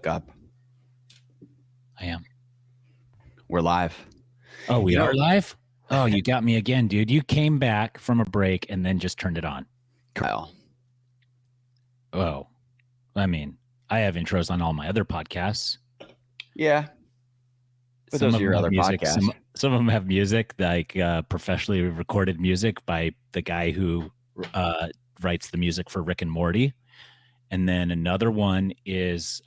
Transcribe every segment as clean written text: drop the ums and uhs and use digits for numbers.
look up. I am. We're live. Oh, we are live? Oh, you got me again, dude. You came back from a break and then just turned it on. Kyle. Oh, I mean, I have intros on all my other podcasts. Yeah. But Some those of are your them have other music. podcasts. Some of them have music, like professionally recorded music by the guy who writes the music for Rick and Morty. And then another one is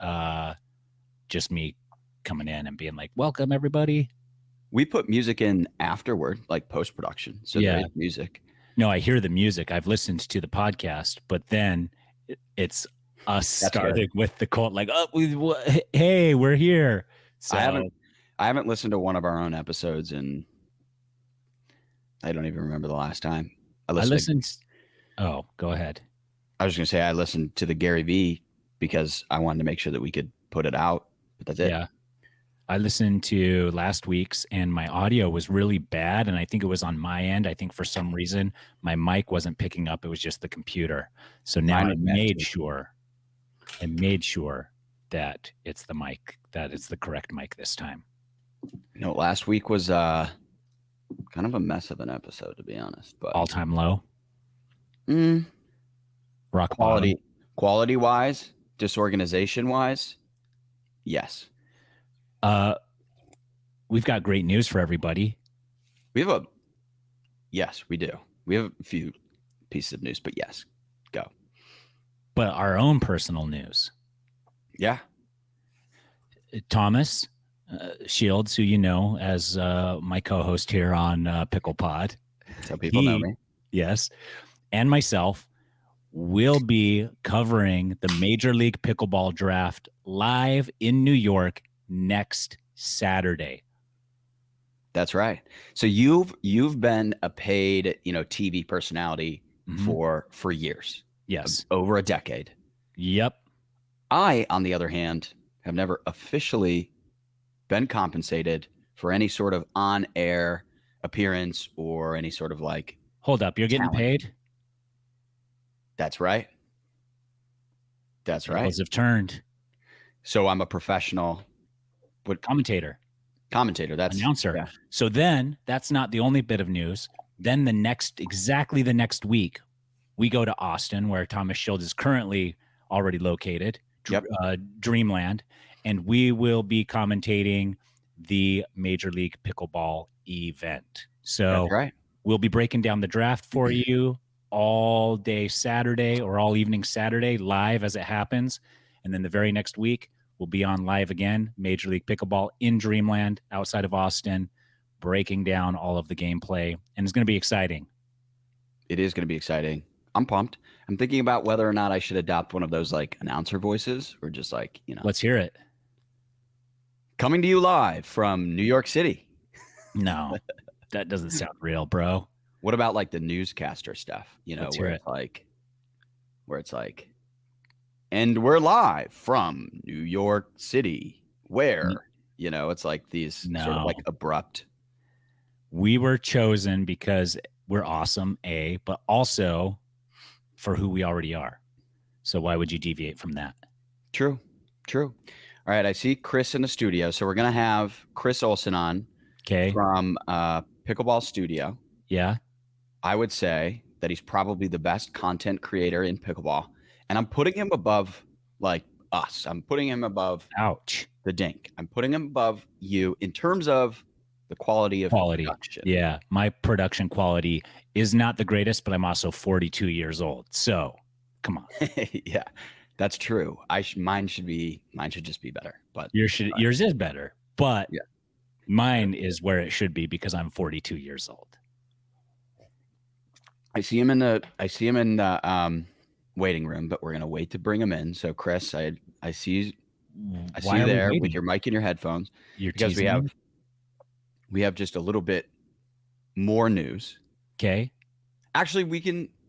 just me coming in and being like, welcome, everybody. We put music in afterward, like post-production. So there is music. No, I hear the music. I've listened to the podcast, but then it's us starting with the cult, like, oh, hey, we're here. So I haven't listened to one of our own episodes, and I don't even remember the last time. I listened. Oh, go ahead. I was going to say I listened to the Gary V because I wanted to make sure that we could put it out, but that's it. Yeah. I listened to last week's and my audio was really bad. And I think it was on my end. I think for some reason my mic wasn't picking up. It was just the computer. So now I made sure that it's the mic, that it's the correct mic this time. You know, last week was kind of a mess of an episode, to be honest. But all-time low? Rock quality wise, disorganization wise, yes. We've got great news for everybody. Yes, we do. We have a few pieces of news, but yes, go. But our own personal news. Yeah. Thomas Shields, who you know as my co-host here on PicklePod. So people know me. Yes. And myself will be covering the Major League Pickleball draft live in New York next Saturday. That's right. So you've been a paid, TV personality for years. Yes. Over a decade. Yep. I, on the other hand, have never officially been compensated for any sort of on-air appearance or any sort of like. Hold up, you're getting paid? That's right. That's right. Tables have turned. So I'm a professional. Commentator. That's announcer. Yeah. So then that's not the only bit of news. Then exactly the next week, we go to Austin, where Thomas Shields is currently already located, Dreamland, and we will be commentating the Major League Pickleball event. So that's right. We'll be breaking down the draft for you all day Saturday or all evening Saturday live as it happens. And then the very next week, we'll be on live again, Major League Pickleball in Dreamland outside of Austin, breaking down all of the gameplay. And it's going to be exciting. It is going to be exciting. I'm pumped. I'm thinking about whether or not I should adopt one of those like announcer voices or just like, Let's hear it. Coming to you live from New York City. No, that doesn't sound real, bro. What about like the newscaster stuff, where it's like, and we're live from New York City, where, it's like these sort of like abrupt. We were chosen because we're awesome, but also for who we already are. So why would you deviate from that? True. All right. I see Chris in the studio. So we're going to have Chris Olson on from Pickleball Studio. Yeah. I would say that he's probably the best content creator in pickleball. And I'm putting him above like us. I'm putting him above the Dink. I'm putting him above you in terms of the quality of production. Yeah. My production quality is not the greatest, but I'm also 42 years old. So come on. Yeah, that's true. Mine should just be better, but yours is better, but mine is where it should be because I'm 42 years old. I see him in the waiting room, but we're going to wait to bring him in. So Chris, I see you there with your mic and your headphones because we have just a little bit more news. Okay. Actually,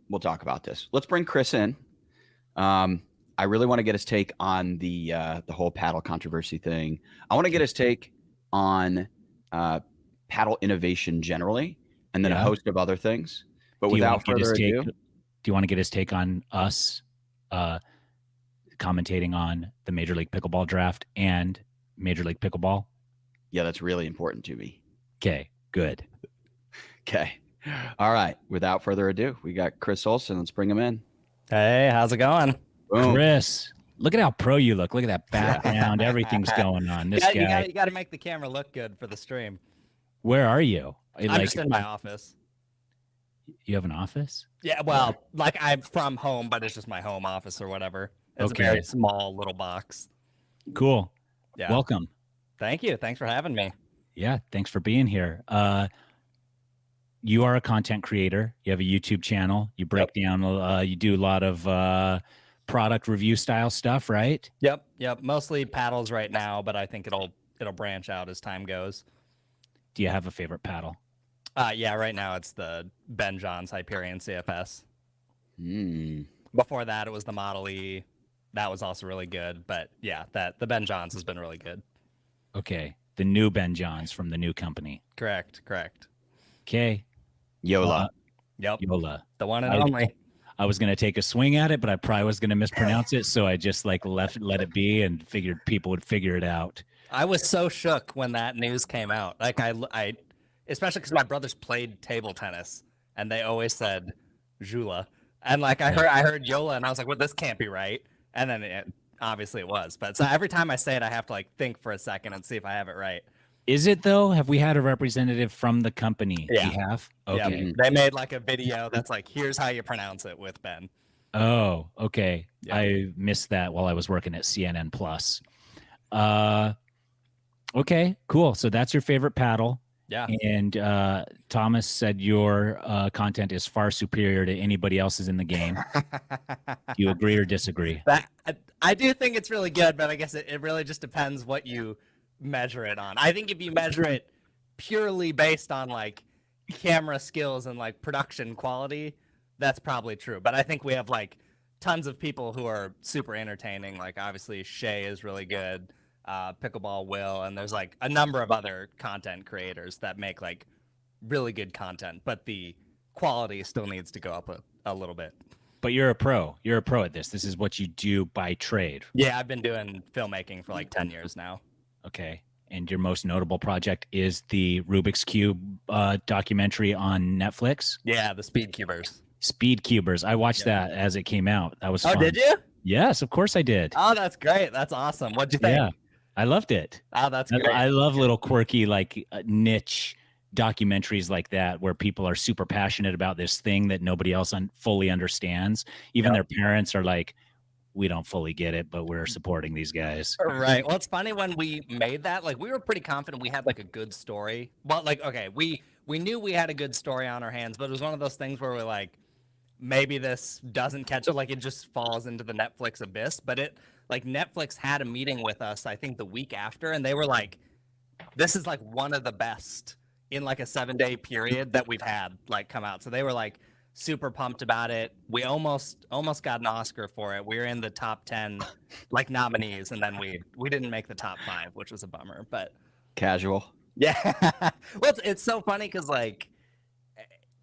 we'll talk about this. Let's bring Chris in. I really want to get his take on the whole paddle controversy thing. I want to get his take on paddle innovation generally, and then a host of other things. But without further ado, do you want to get his take on us commentating on the Major League Pickleball draft and Major League Pickleball? Yeah, that's really important to me. Okay, good. Okay. All right. Without further ado, we got Chris Olson. Let's bring him in. Hey, how's it going? Boom. Chris, look at how pro you look. Look at that background. Everything's going on. This guy. You got to make the camera look good for the stream. Where are you? I'm just in my office. You have an office? Yeah, well, like I'm from home, but it's just my home office or whatever. It's Okay. a very small little box. Cool. Yeah. Welcome. Thank you. Thanks for having me. Yeah, thanks for being here. You are a content creator. You have a YouTube channel. You break down, you do a lot of product review style stuff, right? Yep. Mostly paddles right now, but I think it'll branch out as time goes. Do you have a favorite paddle? Yeah, right now it's the Ben John's Hyperion CFS. Mm. Before that, it was the Model E. That was also really good. But yeah, the Ben John's has been really good. Okay. The new Ben Johns from the new company. Correct. Okay. Yola. Yep. Yola. The one and only. I was going to take a swing at it, but I probably was going to mispronounce it. So I just let it be and figured people would figure it out. I was so shook when that news came out. Like I especially because my brothers played table tennis and they always said Jula. And like I heard Yola and I was like, well, this can't be right. And then obviously it was. But so every time I say it, I have to like think for a second and see if I have it right. Is it though? Have we had a representative from the company? Yeah. We have? Okay. Yeah, they made like a video that's like, here's how you pronounce it with Ben. Oh, okay. Yeah. I missed that while I was working at CNN Plus. Okay, cool. So that's your favorite paddle. Yeah. And Thomas said your content is far superior to anybody else's in the game. Do you agree or disagree? I do think it's really good, but I guess it really just depends what you measure it on. I think if you measure it purely based on like camera skills and like production quality, that's probably true. But I think we have like tons of people who are super entertaining. Like obviously Shay is really good. Pickleball Will, and there's like a number of other content creators that make like really good content, but the quality still needs to go up a little bit. But you're a pro. You're a pro at this. This is what you do by trade. Yeah, I've been doing filmmaking for like 10 years now. Okay. And your most notable project is the Rubik's Cube documentary on Netflix? Yeah, the Speedcubers. Speedcubers. I watched that as it came out. That was fun. Oh, did you? Yes, of course I did. Oh, that's great. That's awesome. What'd you think? Yeah, I loved it. Oh, that's great. I love little quirky, like niche documentaries like that where people are super passionate about this thing that nobody else fully understands. Even their parents are like, we don't fully get it, but we're supporting these guys. Right. Well, it's funny when we made that, like we were pretty confident we had like a good story. Well, like, okay, we knew we had a good story on our hands, but it was one of those things where we're like, maybe this doesn't catch it, like it just falls into the Netflix abyss. But it, like, Netflix had a meeting with us, I think the week after, and they were like, this is like one of the best in like a 7-day period that we've had like come out. So they were like super pumped about it. We almost got an Oscar for it. We were in the top 10 like nominees, and then we didn't make the top 5, which was a bummer. But Casual. yeah. Well, it's so funny because like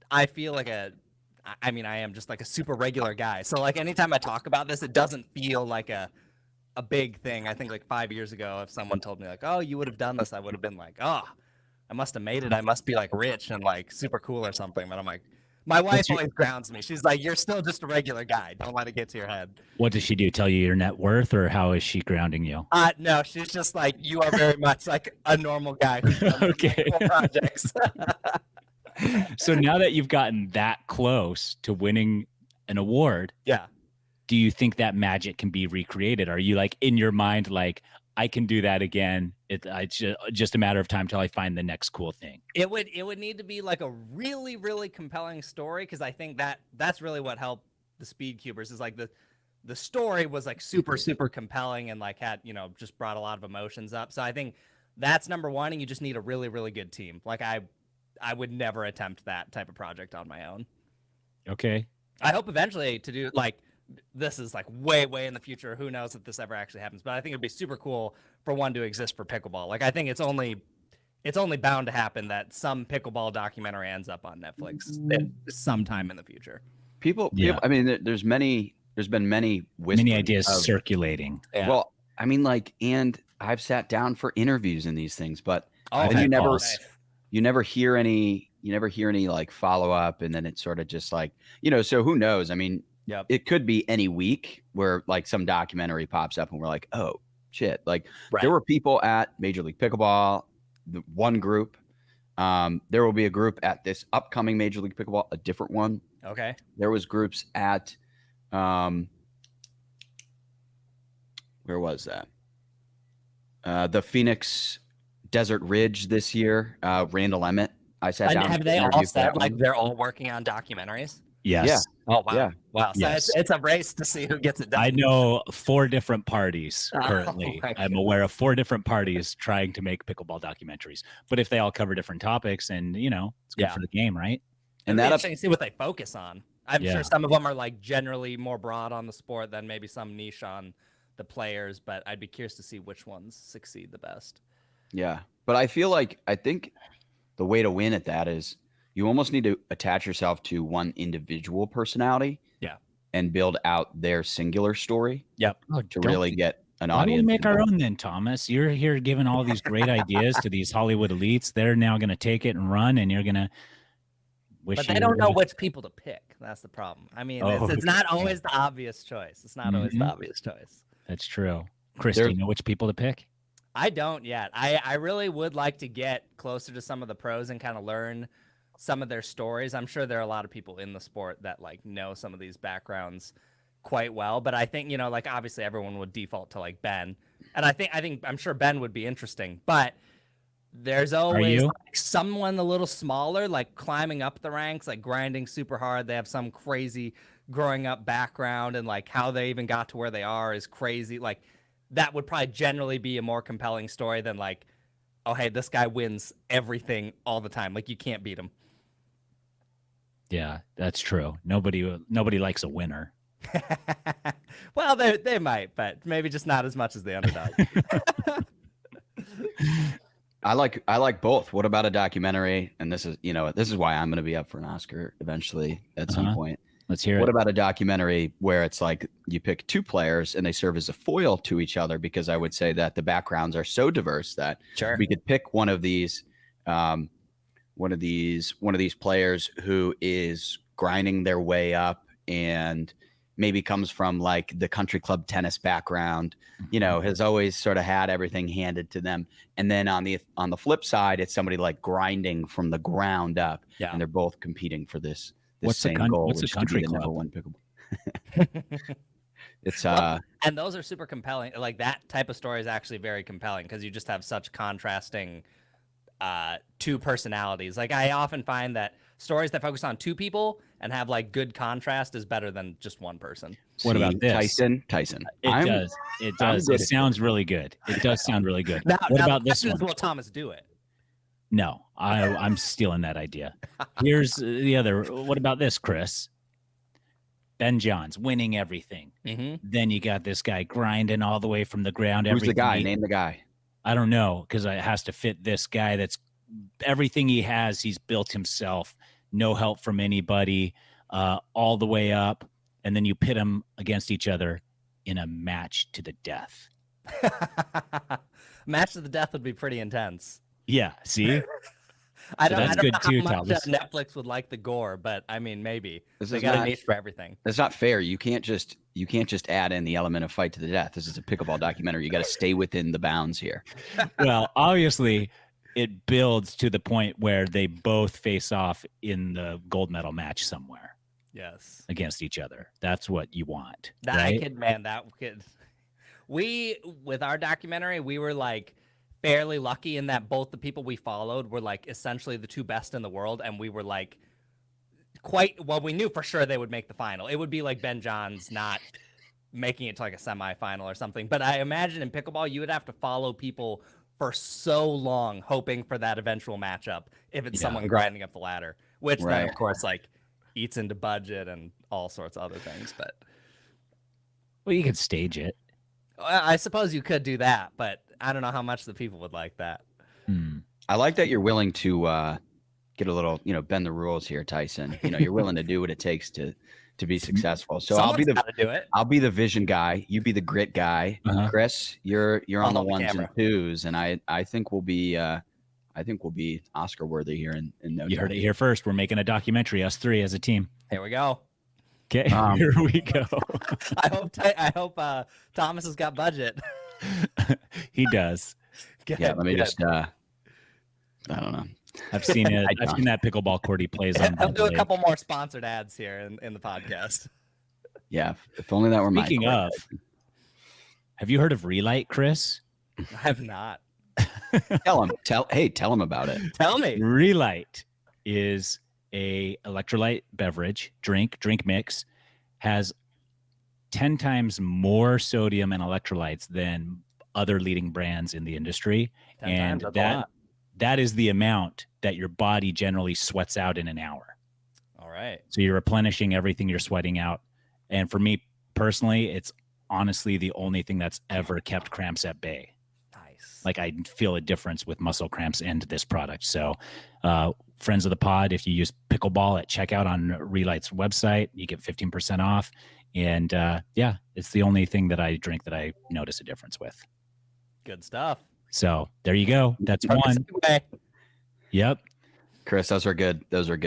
I feel like I am just like a super regular guy. So like anytime I talk about this, it doesn't feel like a big thing. I think like 5 years ago, if someone told me like, oh, you would have done this, I would have been like, oh, I must have made it. I must be like rich and like super cool or something. But I'm like, my wife always grounds me. She's like, you're still just a regular guy. Don't let it get to your head. What does she do? Tell you your net worth, or how is she grounding you? No, she's just like, you are very much like a normal guy who's done Okay. cool projects. So now that you've gotten that close to winning an award, Yeah. do you think that magic can be recreated? Are you like in your mind, like, I can do that again? It's just a matter of time till I find the next cool thing. It would need to be like a really, really compelling story, because I think that's really what helped the Speedcubers is like the story was like super, super compelling and like had, just brought a lot of emotions up. So I think that's number one, and you just need a really, really good team. Like I would never attempt that type of project on my own. Okay. I hope eventually to do like, this is like way, way in the future. Who knows if this ever actually happens, but I think it'd be super cool for one to exist for pickleball. Like I think it's only bound to happen that some pickleball documentary ends up on Netflix sometime in the future. People, I mean, there's many there's been many whispers ideas circulating. Yeah. Well, I mean, like, and I've sat down for interviews in these things, but Oh, then nice. you never hear any like follow up, and then it's sort of just like, so who knows? I mean, Yep. it could be any week where like some documentary pops up and we're like, oh shit. Like Right. there were people at Major League Pickleball, the one group. There will be a group at this upcoming Major League Pickleball, a different one. Okay. There was groups at where was that? The Phoenix Desert Ridge this year. Randall Emmett. I sat And down. have they all said like they're all working on documentaries? Yes. Yeah. Oh wow. Yeah. Wow. So Yes. it's a race to see who gets it done. I know 4 different parties currently. my I'm aware of 4 different parties trying to make pickleball documentaries. But if they all cover different topics, and it's good for the game, right? And It'd be that interesting to see what they focus on. I'm sure some of them are like generally more broad on the sport than maybe some niche on the players, but I'd be curious to see which ones succeed the best. Yeah. But I think the way to win at that is you almost need to attach yourself to one individual personality. Yeah. And build out their singular story. Yep. To really get an Why don't we audience. make our own then, Thomas? You're here giving all these great ideas to these Hollywood elites. They're now going to take it and run, and you're going to wish. But they don't know which people to pick. That's the problem. I mean, it's not always the obvious choice. It's not always the obvious choice. That's true. Chris, do you know which people to pick? I don't yet. I really would like to get closer to some of the pros and kind of learn some of their stories. I'm sure there are a lot of people in the sport that like know some of these backgrounds quite well, but I think, like obviously everyone would default to like Ben. And I'm sure Ben would be interesting, but there's always like someone a little smaller, like climbing up the ranks, like grinding super hard. They have some crazy growing up background, and like how they even got to where they are is crazy. Like that would probably generally be a more compelling story than like, oh, hey, this guy wins everything all the time. Like you can't beat him. Yeah, that's true. Nobody likes a winner. Well, they might, but maybe just not as much as the underdog. I like both. What about a documentary? And this is why I'm going to be up for an Oscar eventually at some point. Let's hear it. What about a documentary where it's like you pick 2 players and they serve as a foil to each other? Because I would say that the backgrounds are so diverse that we could pick one of these players who is grinding their way up and maybe comes from like the country club tennis background, has always sort of had everything handed to them. And then on the flip side, it's somebody like grinding from the ground up, and they're both competing for this same goal, what's which a country is to be the club? #1 pickleball. It's and those are super compelling. Like that type of story is actually very compelling because you just have such contrasting 2 personalities. Like I often find that stories that focus on 2 people and have like good contrast is better than just one person. What about this? Tyson. It does. It sounds really good. It does sound really good. Now, what about this one? Will Thomas do it? No, I'm stealing that idea. Here's the other. What about this, Chris? Ben Johns winning everything. Mm-hmm. Then you got this guy grinding all the way from the ground. Who's the guy? Name the guy. I don't know, because it has to fit this guy. That's everything he has. He's built himself. No help from anybody. All the way up, and then you pit them against each other in a match to the death. Match to the death would be pretty intense. Yeah, see? I don't know how much Thomas. Netflix would like the gore, but I mean, maybe They got a niche for everything. That's not fair. You can't just add in the element of fight to the death. This is a pickleball documentary. You got to stay within the bounds here. Well, obviously, it builds to the point where they both face off in the gold medal match somewhere. Yes, against each other. That's what you want. We with our documentary, we were like fairly lucky in that both the people we followed were like essentially the 2 best in the world, and we were like we knew for sure they would make the final. It would be like Ben Johns not making it to like a semifinal or something. But I imagine in pickleball you would have to follow people for so long hoping for that eventual matchup if it's someone grinding up the ladder, which then of course like eats into budget and all sorts of other things. But well, you could stage it. I suppose you could do that, but I don't know how much the people would like that. I like that you're willing to get a little, bend the rules here, Tyson. You're willing to do what it takes to be successful. So Someone's gotta do it. I'll be the vision guy. You be the grit guy. Chris, you're on the hold the ones camera. and twos, and I think we'll be Oscar worthy here in no You time. heard it here first. We're making a documentary, us three as a team. Here we go. Okay, here we go. I hope Thomas has got budget. He does. Good, Yeah, let me good. just I don't know. I've seen it. I've seen that pickleball court he plays on. I'll do a couple more sponsored ads here in the podcast. Yeah, if only that were my Speaking of, have you heard of Relight, Chris? I have not. tell him about it. Tell me. Relight is a electrolyte beverage drink mix, has 10 times more sodium and electrolytes than other leading brands in the industry. 10 And times, that's a lot. that is the amount that your body generally sweats out in an hour. All right. So you're replenishing everything you're sweating out. And for me personally, it's honestly the only thing that's ever kept cramps at bay. Nice. Like I feel a difference with muscle cramps and this product. So friends of the pod, if you use PickleBall at checkout on Relight's website, you get 15% off. And yeah, it's the only thing that I drink that I notice a difference with. Good stuff. So there you go. That's Perfect one. segue. Yep. Chris, those are good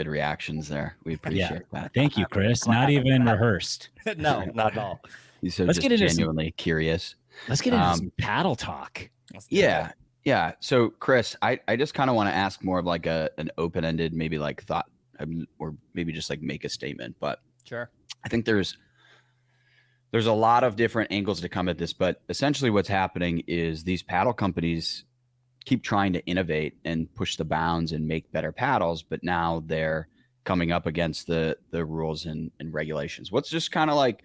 reactions there. We appreciate that. Thank you, Chris. Not even rehearsed. No, not at all. You so Let's just get into genuinely curious. Let's get into some paddle talk. Let's do Yeah. it. Yeah. So Chris, I just kind of want to ask more of like an open-ended, maybe like thought, or maybe just like make a statement. But Sure. I think there's a lot of different angles to come at this, but essentially what's happening is these paddle companies keep trying to innovate and push the bounds and make better paddles, but now they're coming up against the rules and regulations. What's just kind of like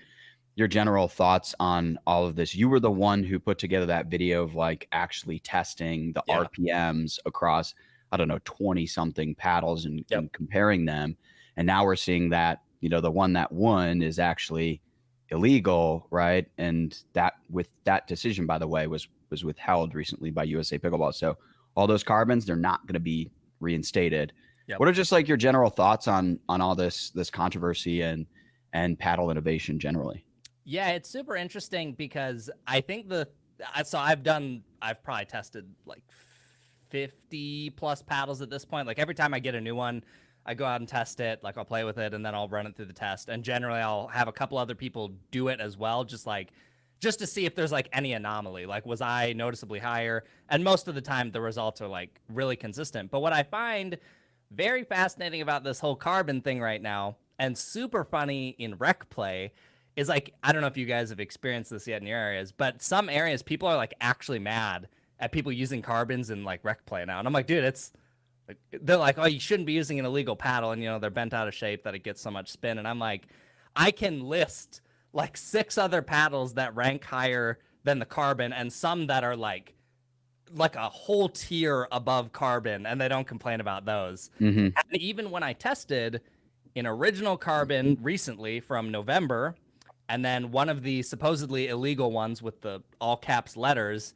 your general thoughts on all of this? You were the one who put together that video of like actually testing the Yeah. RPMs across, I don't know, 20 something paddles and comparing them. And now we're seeing that, the one that won is actually illegal, right? And that with that decision, by the way, was withheld recently by USA Pickleball. So all those carbons, they're not going to be reinstated. Yep. What are just like your general thoughts on all this controversy and paddle innovation generally? Yeah, it's super interesting because I think I've probably tested like 50 plus paddles at this point. Like every time I get a new one, I go out and test it, like I'll play with it and then I'll run it through the test. And generally I'll have a couple other people do it as well, just to see if there's like any anomaly. Like, was I noticeably higher? And most of the time the results are like really consistent. But what I find very fascinating about this whole carbon thing right now, and super funny in rec play, is like, I don't know if you guys have experienced this yet in your areas, but some areas people are like actually mad at people using carbons in like rec play now. And I'm like, dude, they're like, oh, you shouldn't be using an illegal paddle, and they're bent out of shape that it gets so much spin. And I'm like, I can list like 6 other paddles that rank higher than the carbon, and some that are like a whole tier above carbon, and they don't complain about those. Mm-hmm. And even when I tested an original carbon recently from November, and then one of the supposedly illegal ones with the all caps letters,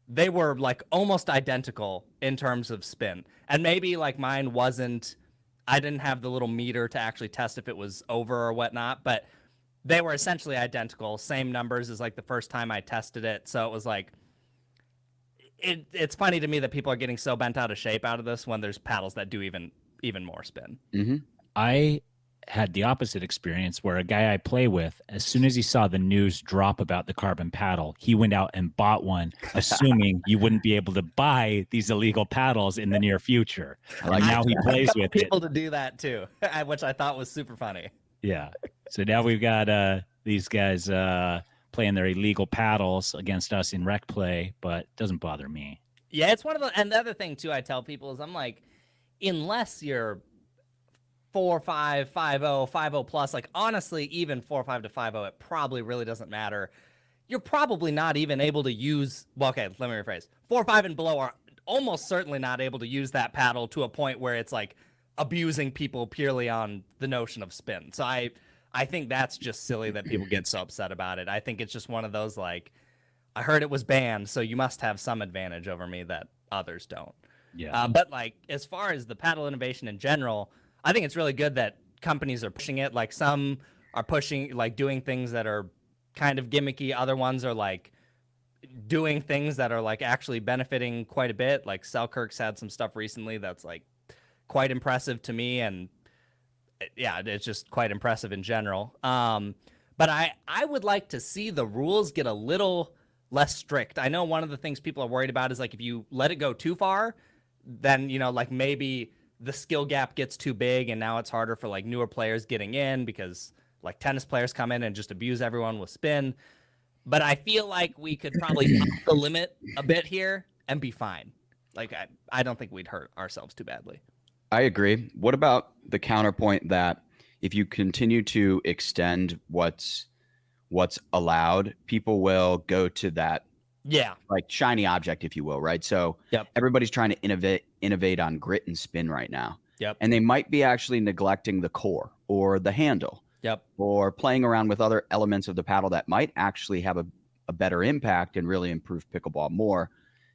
they were like almost identical in terms of spin. And maybe like mine I didn't have the little meter to actually test if it was over or whatnot, but they were essentially identical, same numbers as like the first time I tested it. So it was like, it's funny to me that people are getting so bent out of shape out of this when there's paddles that do even more spin. Mm-hmm. I had the opposite experience where a guy I play with, as soon as he saw the news drop about the carbon paddle, he went out and bought one, assuming you wouldn't be able to buy these illegal paddles in the near future. And now he plays with it. People to do that too, which I thought was super funny. Yeah. So now we've got these guys playing their illegal paddles against us in rec play, but it doesn't bother me. Yeah, it's one of the, and the other thing too I tell people is I'm like, unless you're 4.5, 5.0, 5.0 plus, like honestly, even 4.5 to 5.0, it probably really doesn't matter. You're probably not even able to use, well, okay, let me rephrase. 4.5 and below are almost certainly not able to use that paddle to a point where it's like abusing people purely on the notion of spin. So I think that's just silly that people get so upset about it. I think it's just one of those like, I heard it was banned, so you must have some advantage over me that others don't. Yeah. But like as far as the paddle innovation in general, I think it's really good that companies are pushing it. Like some are pushing, like doing things that are kind of gimmicky. Other ones are like doing things that are like actually benefiting quite a bit. Like Selkirk's had some stuff recently that's like quite impressive to me, and yeah, it's just quite impressive in general. But I would like to see the rules get a little less strict. I know one of the things people are worried about is like if you let it go too far, then like maybe the skill gap gets too big, and now it's harder for like newer players getting in because like tennis players come in and just abuse everyone with spin. But I feel like we could probably up the limit a bit here and be fine. Like I don't think we'd hurt ourselves too badly. I agree. What about the counterpoint that if you continue to extend what's allowed, people will go to that like shiny object, if you will, right? So everybody's trying to innovate on grit and spin right now. And they might be actually neglecting the core or the handle. Or playing around with other elements of the paddle that might actually have a better impact and really improve pickleball more.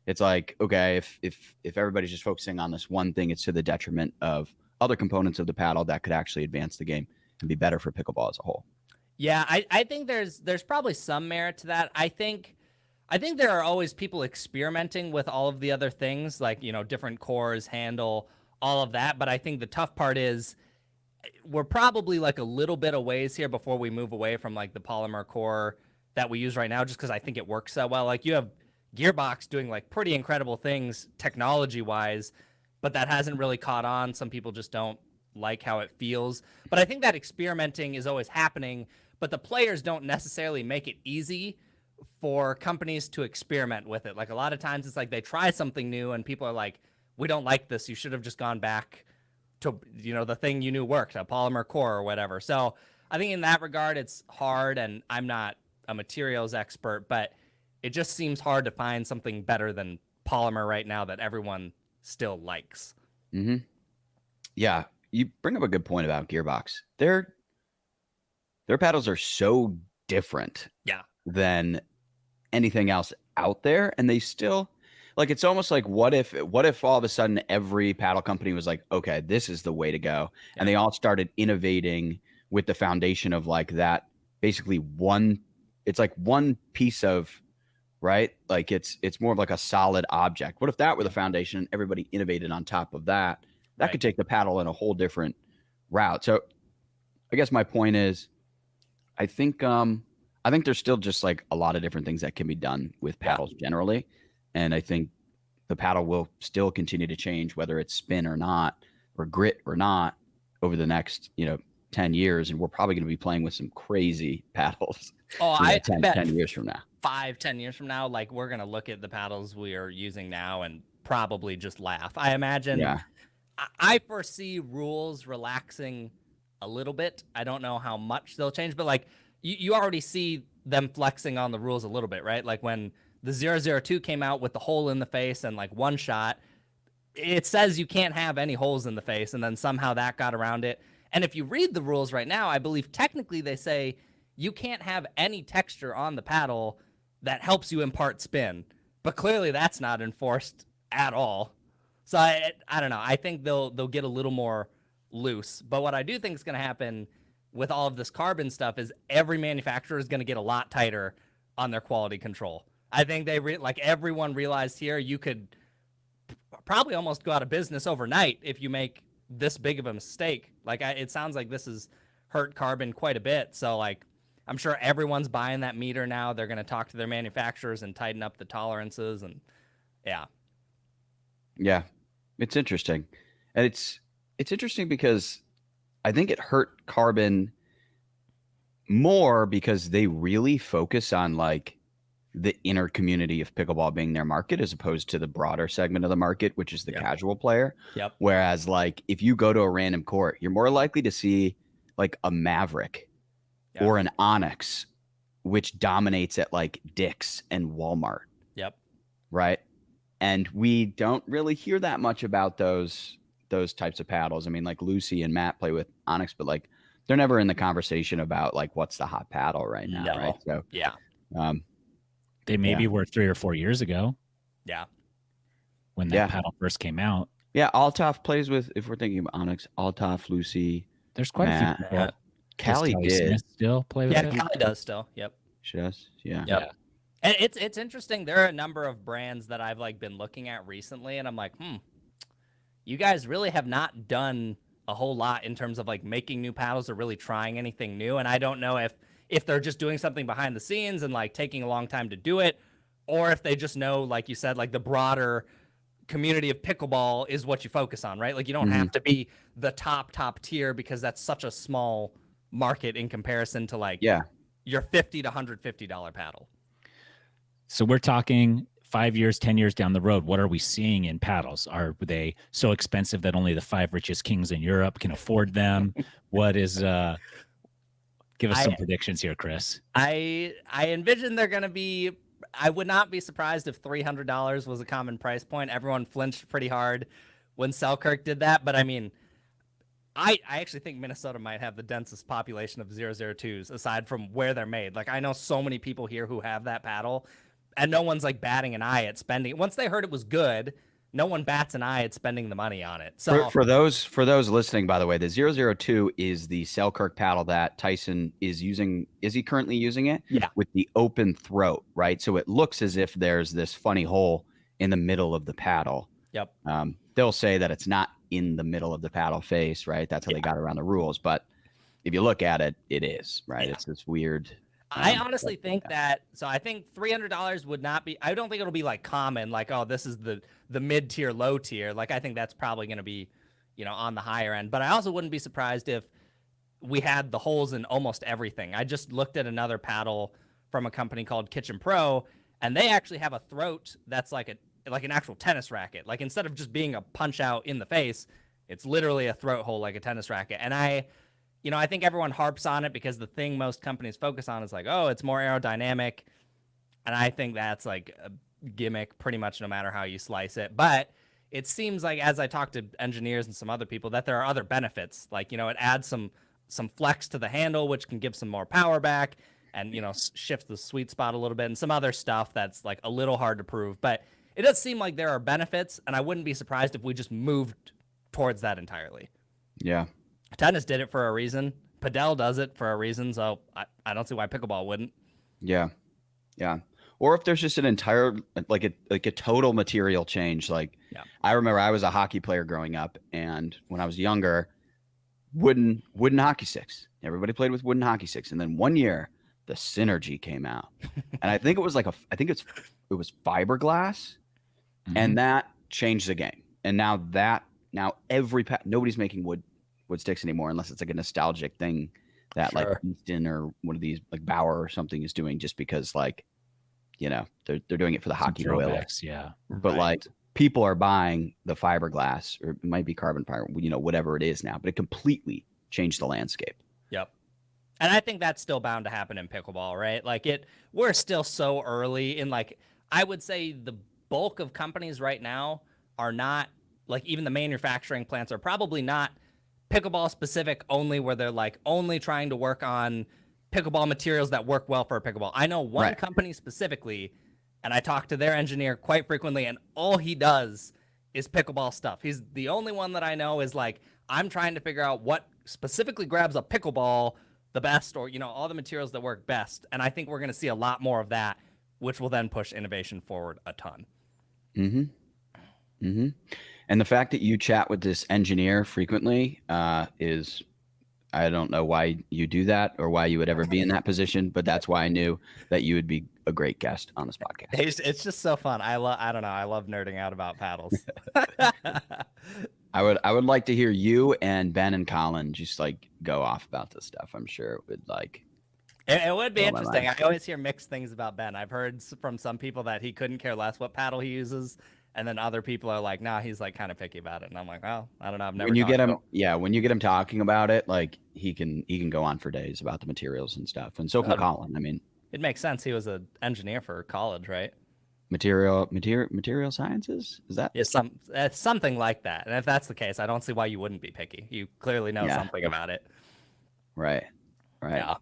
It's like, okay, if everybody's just focusing on this one thing, it's to the detriment of other components of the paddle that could actually advance the game and be better for pickleball as a whole. Yeah, I think there's probably some merit to that. I think there are always people experimenting with all of the other things, like, different cores, handle, all of that. But I think the tough part is we're probably like a little bit of ways here before we move away from like the polymer core that we use right now, just because I think it works so well. Like you have Gearbox doing like pretty incredible things technology wise, but that hasn't really caught on. Some people just don't like how it feels. But I think that experimenting is always happening, but the players don't necessarily make it easy for companies to experiment with it. Like a lot of times it's like they try something new and people are like, we don't like this. You should have just gone back to, the thing you knew worked, a polymer core or whatever. So I think in that regard, it's hard, and I'm not a materials expert, but it just seems hard to find something better than polymer right now that everyone still likes. Mm-hmm. Yeah. You bring up a good point about Gearbox. Their paddles are so different than anything else out there. And they still, like, it's almost like, what if all of a sudden every paddle company was like, okay, this is the way to go. And they all started innovating with the foundation of like that, basically it's like one piece of, right? Like it's more of like a solid object. What if that were the foundation and everybody innovated on top of that? That could take the paddle in a whole different route. So I guess my point is, I think there's still just like a lot of different things that can be done with paddles generally. And I think the paddle will still continue to change, whether it's spin or not, or grit or not, over the next, 10 years. And we're probably going to be playing with some crazy paddles. Oh, I bet 10 years from now. 5-10 years from now, like we're going to look at the paddles we are using now and probably just laugh. I imagine. Yeah. I foresee rules relaxing a little bit. I don't know how much they'll change, but like you already see them flexing on the rules a little bit, right? Like when the 002 came out with the hole in the face and like one shot, it says you can't have any holes in the face, and then somehow that got around it. And if you read the rules right now, I believe technically they say you can't have any texture on the paddle that helps you impart spin, but clearly that's not enforced at all. So I don't know. I think they'll get a little more loose. But what I do think is going to happen with all of this carbon stuff is every manufacturer is going to get a lot tighter on their quality control. I think they like everyone realized here you could probably almost go out of business overnight if you make this big of a mistake. Like it sounds like this has hurt carbon quite a bit. So like I'm sure everyone's buying that meter now. They're going to talk to their manufacturers and tighten up the tolerances, and yeah. It's interesting. And it's interesting because I think it hurt carbon more because they really focus on like the inner community of pickleball being their market as opposed to the broader segment of the market, which is the casual player. Whereas like if you go to a random court, you're more likely to see like a Maverick or an Onyx, which dominates at like Dick's and Walmart. Right. And we don't really hear that much about those types of paddles. I mean, like Lucy and Matt play with Onyx, but like they're never in the conversation about like what's the hot paddle right now. Right. So they maybe were 3 or 4 years ago. when that paddle first came out. Yeah, Althoff plays with, if we're thinking about Onyx, Althoff, Lucy. There's quite Matt. a few people. Callie did. Smith still play with it? Yeah, Callie does still. Yep. She does. Yeah. Yep. And it's interesting. There are a number of brands that I've like been looking at recently, and I'm like, you guys really have not done a whole lot in terms of like making new paddles or really trying anything new. And I don't know if they're just doing something behind the scenes and like taking a long time to do it, or if they just know, like you said, like the broader community of pickleball is what you focus on, right? Like you don't have to be the top tier because that's such a small market in comparison to like your $50 to $150 paddle. So we're talking 5 years, 10 years down the road. What are we seeing in paddles? Are they so expensive that only the 5 richest kings in Europe can afford them? What is give us some predictions here, Chris. I envision they're going to be, I would not be surprised if $300 was a common price point. Everyone flinched pretty hard when Selkirk did that, but I mean, I actually think Minnesota might have the densest population of 002s aside from where they're made. Like I know so many people here who have that paddle, and no one's like batting an eye at spending. Once they heard it was good, no one bats an eye at spending the money on it. So for those listening, by the way, the 002 is the Selkirk paddle that Tyson is using. Is he currently using it? Yeah. With the open throat, right? So it looks as if there's this funny hole in the middle of the paddle. Yep. They'll say that it's not in the middle of the paddle face, right? That's how they got around the rules. But if you look at it, it is, right? Yeah. It's this weird. I honestly think that, so I think $300 would not be, I don't think it'll be like common, like, oh, this is the mid-tier, low tier. Like, I think that's probably going to be, on the higher end. But I also wouldn't be surprised if we had the holes in almost everything. I just looked at another paddle from a company called Kitchen Pro, and they actually have a throat that's like an actual tennis racket. Like, instead of just being a punch out in the face, it's literally a throat hole like a tennis racket. And I think everyone harps on it because the thing most companies focus on is like, oh, it's more aerodynamic. And I think that's like a gimmick pretty much no matter how you slice it. But it seems like, as I talk to engineers and some other people, that there are other benefits. Like, it adds some flex to the handle, which can give some more power back and, shift the sweet spot a little bit, and some other stuff that's like a little hard to prove. But it does seem like there are benefits, and I wouldn't be surprised if we just moved towards that entirely. Yeah. Tennis did it for a reason. Padel does it for a reason, so I don't see why pickleball wouldn't. Yeah. Yeah. Or if there's just an entire, like a total material change. Like, I remember I was a hockey player growing up, and when I was younger, wooden hockey sticks. Everybody played with wooden hockey sticks. And then one year, the Synergy came out. And I think it was it was fiberglass. And that changed the game. And now nobody's making wood sticks anymore, unless it's like a nostalgic thing that like Easton or one of these like Bauer or something is doing, just because like, they're doing it for the hockey royals. Yeah. But like people are buying the fiberglass, or it might be carbon fiber, whatever it is now, but it completely changed the landscape. Yep. And I think that's still bound to happen in pickleball, right? Like we're still so early in, like, I would say the bulk of companies right now are not, like, even the manufacturing plants are probably not pickleball specific only, where they're like only trying to work on pickleball materials that work well for pickleball. I know one company specifically, and I talk to their engineer quite frequently, and all he does is pickleball stuff. He's the only one that I know is like, I'm trying to figure out what specifically grabs a pickleball the best, or, all the materials that work best. And I think we're going to see a lot more of that, which will then push innovation forward a ton. And the fact that you chat with this engineer frequently is, I don't know why you do that or why you would ever be in that position, but that's why I knew that you would be a great guest on this podcast. It's just so fun. I love nerding out about paddles. I would like to hear you and Ben and Colin just like go off about this stuff. I'm sure it would like. It would be interesting. I always hear mixed things about Ben. I've heard from some people that he couldn't care less what paddle he uses, and then other people are like, nah, he's like kind of picky about it. And I'm like, well, I don't know. I've never. When you get him talking about it, like he can go on for days about the materials and stuff. And so can Colin. I mean, it makes sense. He was an engineer for college, right? Material sciences, is that? Yeah, something like that. And if that's the case, I don't see why you wouldn't be picky. You clearly know something about it. Right. Yeah.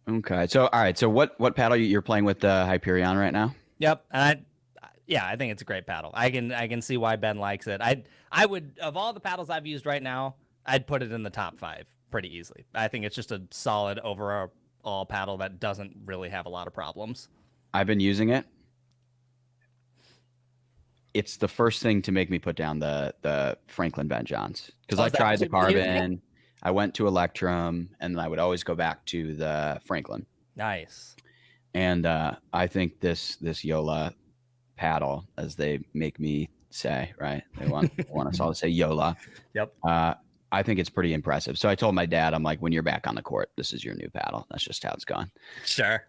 Okay. So, all right. So what paddle you're playing with Hyperion right now? Yep. And I think it's a great paddle. I can see why Ben likes it. I would, of all the paddles I've used right now, I'd put it in the top 5 pretty easily. I think it's just a solid overall paddle that doesn't really have a lot of problems. I've been using it. It's the first thing to make me put down the Franklin Ben Johns, because I've tried the Carbon. I went to Electrum, and then I would always go back to the Franklin. Nice. And I think this Yola paddle, as they make me say, right? They want us all to say Yola. Yep. I think it's pretty impressive. So I told my dad, I'm like, when you're back on the court, this is your new paddle. That's just how it's gone. Sure.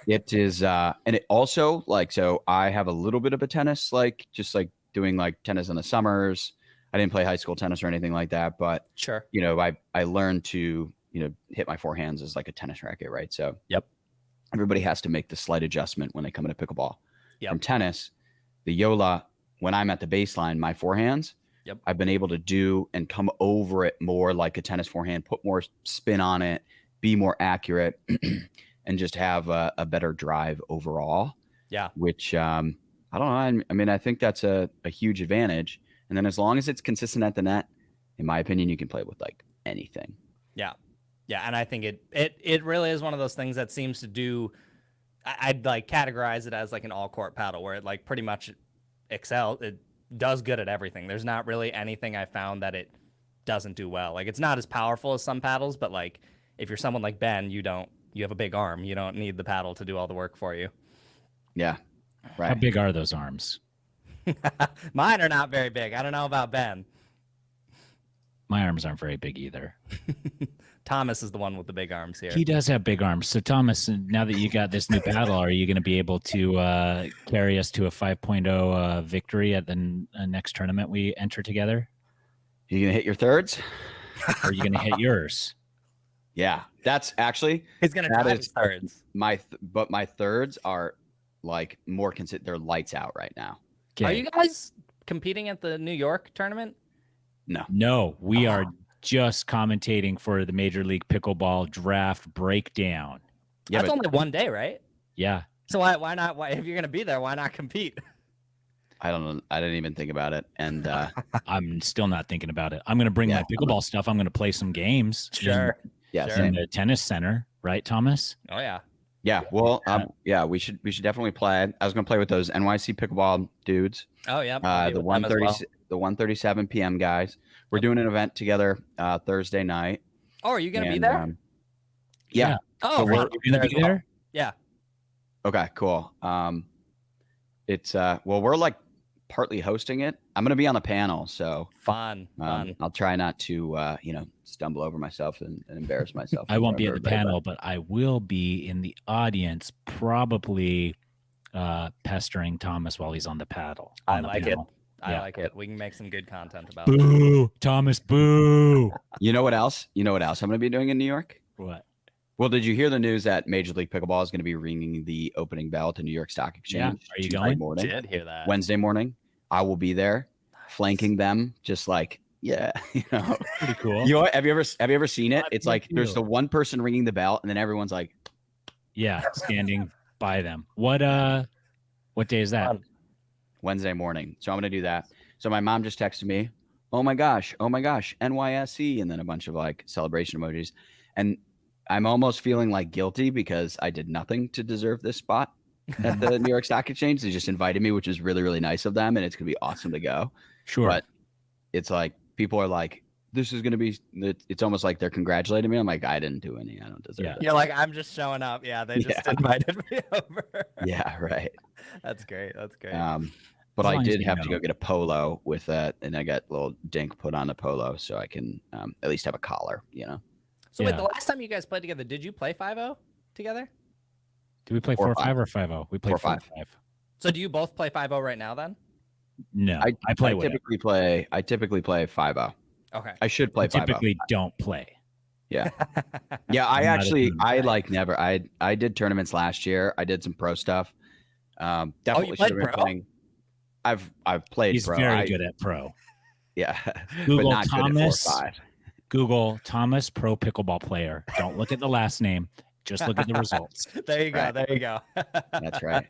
It is, and it also, like, so I have a little bit of a tennis, like, just like doing like tennis in the summers. I didn't play high school tennis or anything like that, but sure, you know, I learned to, you know, hit my forehands as like a tennis racket, right? So yep, everybody has to make the slight adjustment when they come into pickleball. Yep. From tennis, the Yola, when I'm at the baseline, my forehands, yep, I've been able to do and come over it more like a tennis forehand, put more spin on it, be more accurate, and just have a better drive overall. Yeah. Which I don't know. I mean, I think that's a huge advantage. And then as long as it's consistent at the net, in my opinion, you can play with like anything. Yeah. Yeah. And I think it really is one of those things that seems to do, I'd like categorize it as like an all court paddle where it like pretty much it does good at everything. There's not really anything I found that it doesn't do well. Like it's not as powerful as some paddles, but like if you're someone like Ben, you have a big arm. You don't need the paddle to do all the work for you. Yeah. Right. How big are those arms? Mine are not very big. I don't know about Ben. My arms aren't very big either. Thomas is the one with the big arms here. He does have big arms. So Thomas, now that you got this new paddle, are you going to be able to carry us to a 5.0 victory at the next tournament we enter together? You going to hit your thirds? Or are you going to hit yours? Yeah, that's actually. He's going to drive his thirds. But my thirds are like more they're lights out right now. Okay. Are you guys competing at the New York tournament? No, we are just commentating for the Major League Pickleball draft breakdown. Yeah, that's only one day, right? Yeah. So why not? If you're going to be there, why not compete? I don't know. I didn't even think about it. And I'm still not thinking about it. I'm going to bring my pickleball stuff. I'm going to play some games. Sure. In the tennis center, right, Thomas? Oh, yeah. Yeah, well, we should definitely play. I was gonna play with those NYSE pickleball dudes. Oh yeah, the 1:30, the 1:37 p.m. guys. We're doing an event together Thursday night. Oh, are you gonna be there? Yeah. Oh, so we're gonna be there. Yeah. Okay, cool. It's we're like partly hosting it. I'm gonna be on the panel, so fun. I'll try not to stumble over myself and embarrass myself. I won't be at the panel, but I will be in the audience, probably pestering Thomas while he's on the paddle. I like it. I like it. We can make some good content about it. Boo, Thomas, boo. You know what else? I'm going to be doing in New York? What? Well, did you hear the news that Major League Pickleball is going to be ringing the opening bell to New York Stock Exchange? Yeah. Are you going? Morning, did hear that. Wednesday morning. I will be there, flanking them, just like, pretty cool. Have you ever seen it? It's like there's the one person ringing the bell, and then everyone's like, standing by them. What day is that? Wednesday morning. So I'm gonna do that. So my mom just texted me, oh my gosh, NYSE, and then a bunch of like celebration emojis, and I'm almost feeling like guilty because I did nothing to deserve this spot at the New York Stock Exchange. They just invited me, which is really, really nice of them, and it's gonna be awesome to go. Sure. But it's like people are like, this is gonna be. It's almost like they're congratulating me. I'm like, I didn't do any. I don't deserve it. You're like, I'm just showing up. Yeah, they just invited me over. Yeah, right. That's great. But I did have to go get a polo with that, and I got a little dink put on the polo so I can at least have a collar, So wait, the last time you guys played together, did you play 5-0 together? Did we play 4-5 or 5-0? We played 4-5. So do you both play 5-0 right now then? No, I typically play 5-0. Okay. I should play 5-0. Typically don't play. Yeah. Yeah, I did tournaments last year. I did some pro stuff. Definitely should have been playing. I've played He's pro. He's very good at pro. Yeah. Google Thomas. Google Thomas pro pickleball player. Don't look at the last name. Just look at the results. There you go. That's right.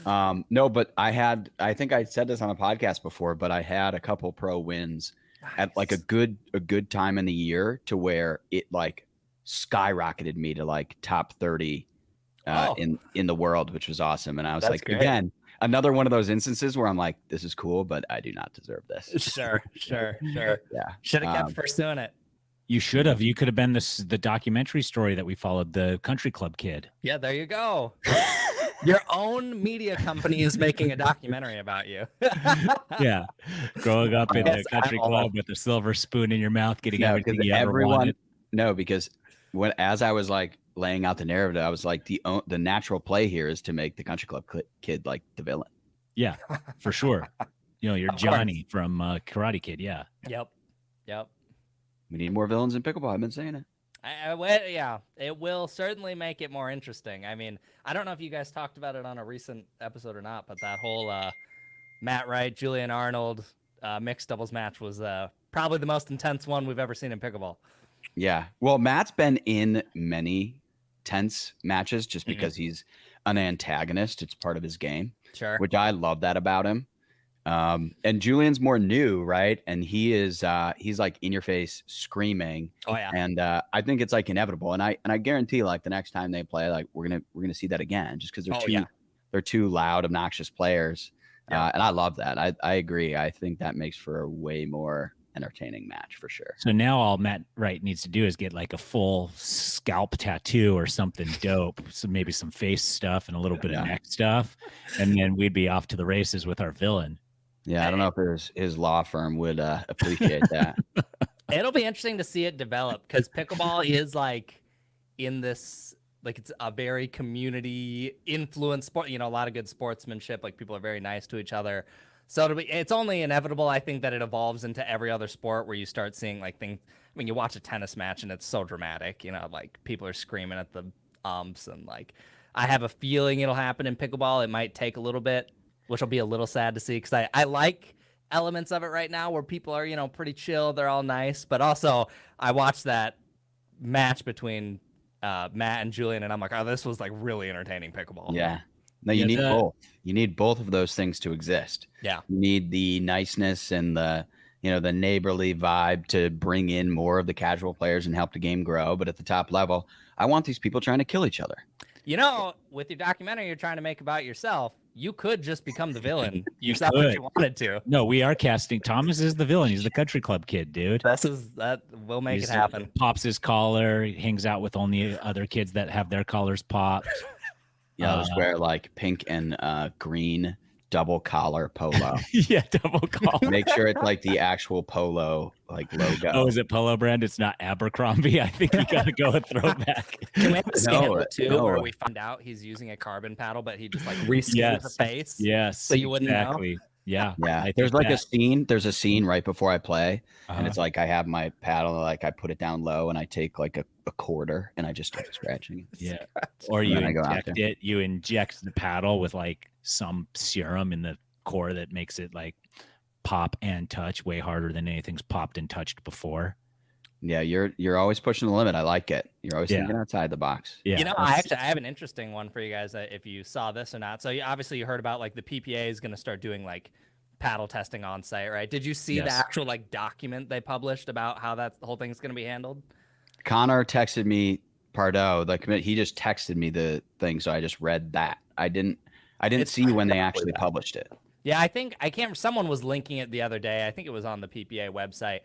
No, but I think I said this on a podcast before, but I had a couple pro wins at like a good time in the year to where it like skyrocketed me to like top 30 in the world, which was awesome. And I was like, great. again, another one of those instances where I'm like, this is cool, but I do not deserve this. Sure. Yeah. Should have kept pursuing it. You should have. You could have been the documentary story that we followed, the country club kid. Yeah, there you go. Your own media company is making a documentary about you. Yeah, growing up in the country club with a silver spoon in your mouth, getting everything you ever wanted. No, because as I was like laying out the narrative, I was like, the natural play here is to make the country club kid like the villain. Yeah, for sure. You're Johnny from Karate Kid. Yeah. Yep. We need more villains in pickleball. I've been saying it. Yeah, it will certainly make it more interesting. I mean, I don't know if you guys talked about it on a recent episode or not, but that whole Matt Wright, Julian Arnold mixed doubles match was probably the most intense one we've ever seen in pickleball. Yeah. Well, Matt's been in many tense matches just because he's an antagonist. It's part of his game. Sure. Which I love that about him. And Julian's more new, right? And he is he's like in your face screaming. Oh yeah. And I think it's like inevitable. And I guarantee like the next time they play, like we're gonna see that again just because they're two loud, obnoxious players. Yeah. And I love that. I agree. I think that makes for a way more entertaining match for sure. So now all Matt Wright needs to do is get like a full scalp tattoo or something dope. So maybe some face stuff and a little bit of neck stuff. And then we'd be off to the races with our villain. Yeah, I don't know if his law firm would appreciate that. It'll be interesting to see it develop because pickleball is like in this, like it's a very community influenced sport. A lot of good sportsmanship. Like people are very nice to each other. So it's only inevitable, I think, that it evolves into every other sport where you start seeing like things. I mean, you watch a tennis match and it's so dramatic. Like people are screaming at the umps and like. I have a feeling it'll happen in pickleball. It might take a little bit, which will be a little sad to see because I like elements of it right now where people are, pretty chill. They're all nice. But also, I watched that match between Matt and Julian, and I'm like, oh, this was like really entertaining pickleball. Yeah. No, you need both. You need both of those things to exist. Yeah. You need the niceness and the neighborly vibe to bring in more of the casual players and help the game grow. But at the top level, I want these people trying to kill each other. With your documentary you're trying to make about yourself, you could just become the villain yourself if you wanted to. No, we are casting. Thomas is the villain. He's the country club kid, dude. That will make it happen. Pops his collar. He hangs out with only other kids that have their collars popped. Yeah, I'll just wear like pink and green double collar polo. Yeah, double collar. Make sure it's like the actual polo like logo. Oh, is it Polo brand? It's not Abercrombie. I think you got to go with throwback. Can we have a scandal too, where we find out he's using a carbon paddle, but he just like re-skins the face? Yes. So you wouldn't know. Yeah. Yeah. There's like a scene. There's a scene right before I play, and it's like I have my paddle, like I put it down low, and I take like a quarter, and I just start scratching. Yeah. Or you inject it. You inject the paddle with like some serum in the core that makes it like pop and touch way harder than anything's popped and touched before. Yeah, you're always pushing the limit. I like it. You're always thinking outside the box. Yeah. I have an interesting one for you guys if you saw this or not. So obviously you heard about like the PPA is going to start doing like paddle testing on site, right? Did you see the actual like document they published about how the whole thing's going to be handled? Connor texted me, Pardo, he just texted me the thing, so I just read that. I didn't see when they actually published it. Yeah, I can't remember. Someone was linking it the other day. I think it was on the PPA website.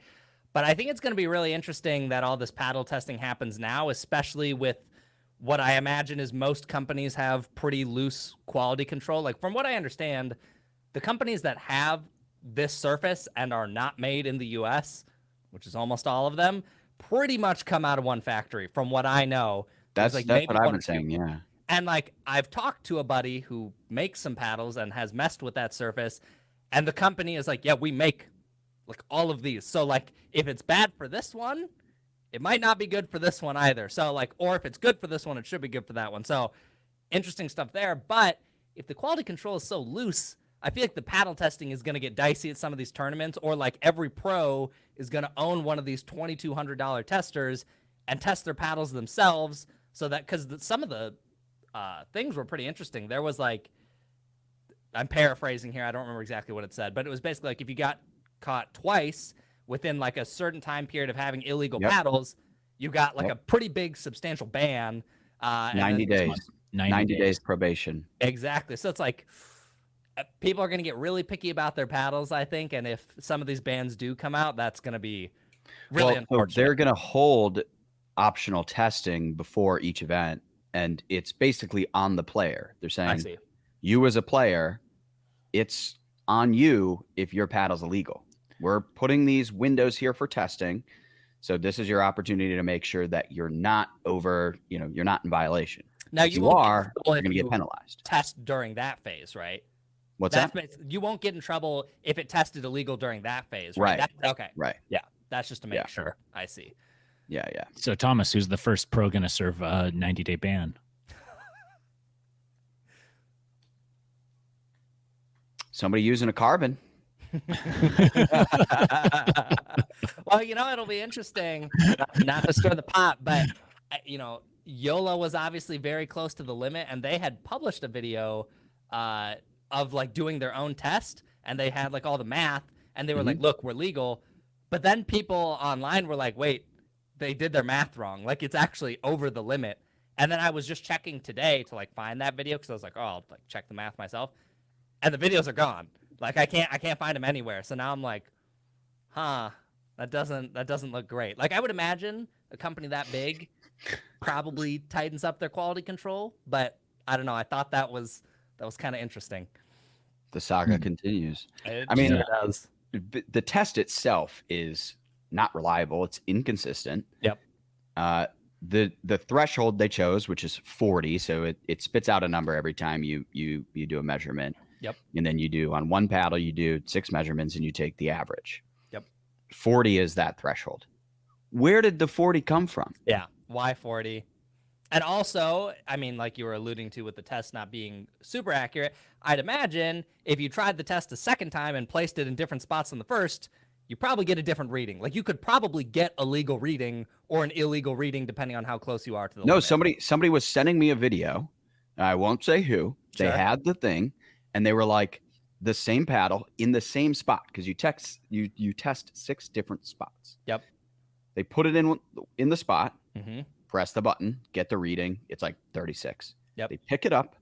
But I think it's going to be really interesting that all this paddle testing happens now, especially with what I imagine is most companies have pretty loose quality control. Like from what I understand, the companies that have this surface and are not made in the US, which is almost all of them, pretty much come out of one factory from what I know. That's what I've been saying, yeah. And like I've talked to a buddy who makes some paddles and has messed with that surface, and the company is like, yeah, we make like all of these. So like if it's bad for this one, it might not be good for this one either. So like, or if it's good for this one, it should be good for that one. So interesting stuff there. But if the quality control is so loose, I feel like the paddle testing is going to get dicey at some of these tournaments, or like every pro is going to own one of these $2,200 testers and test their paddles themselves. So that, because some of the things were pretty interesting. There was like I'm paraphrasing here. I don't remember exactly what it said, but it was basically like if you got caught twice within like a certain time period of having illegal paddles, you got like a pretty big substantial ban. 90 days. 90 days probation. Exactly. So it's like people are going to get really picky about their paddles, I think. And if some of these bans do come out, that's going to be really unfortunate. They're going to hold optional testing before each event, and it's basically on the player. They're saying, you as a player, it's on you if your paddle's illegal. We're putting these windows here for testing. So this is your opportunity to make sure that you're not you're not in violation. Now you're going to get penalized. Test during that phase, right? What's that? You won't get in trouble if it tested illegal during that phase, right? Okay. Right. Yeah. That's just to make sure. I see. Yeah. So Thomas, who's the first pro going to serve a 90-day ban? Somebody using a carbon. Well, it'll be interesting, not to stir the pot, but Yola was obviously very close to the limit, and they had published a video of like doing their own test, and they had like all the math, and they were like, look, we're legal. But then people online were like, wait, they did their math wrong. Like, it's actually over the limit. And then I was just checking today to like find that video, because I was like, oh, I'll like check the math myself, and the videos are gone. Like, I can't find them anywhere. So now I'm like, that doesn't look great. Like, I would imagine a company that big probably tightens up their quality control, but I don't know. I thought that was kind of interesting. The saga continues. It sure does. The test itself is not reliable. It's inconsistent. Yep. The threshold they chose, which is 40, so it spits out a number every time you do a measurement. Yep. And then you do on one paddle, you do 6 measurements and you take the average. Yep. 40 is that threshold. Where did the 40 come from? Yeah. Why 40? And also, I mean, like you were alluding to with the test not being super accurate, I'd imagine if you tried the test a second time and placed it in different spots than the first, you probably get a different reading. Like, you could probably get a legal reading or an illegal reading depending on how close you are to the limit. Somebody was sending me a video. I won't say who. They had the thing, and they were like, the same paddle in the same spot, because you test 6 different spots. Yep. They put it in the spot. Mm-hmm. Press the button, get the reading. It's like 36. Yep. They pick it up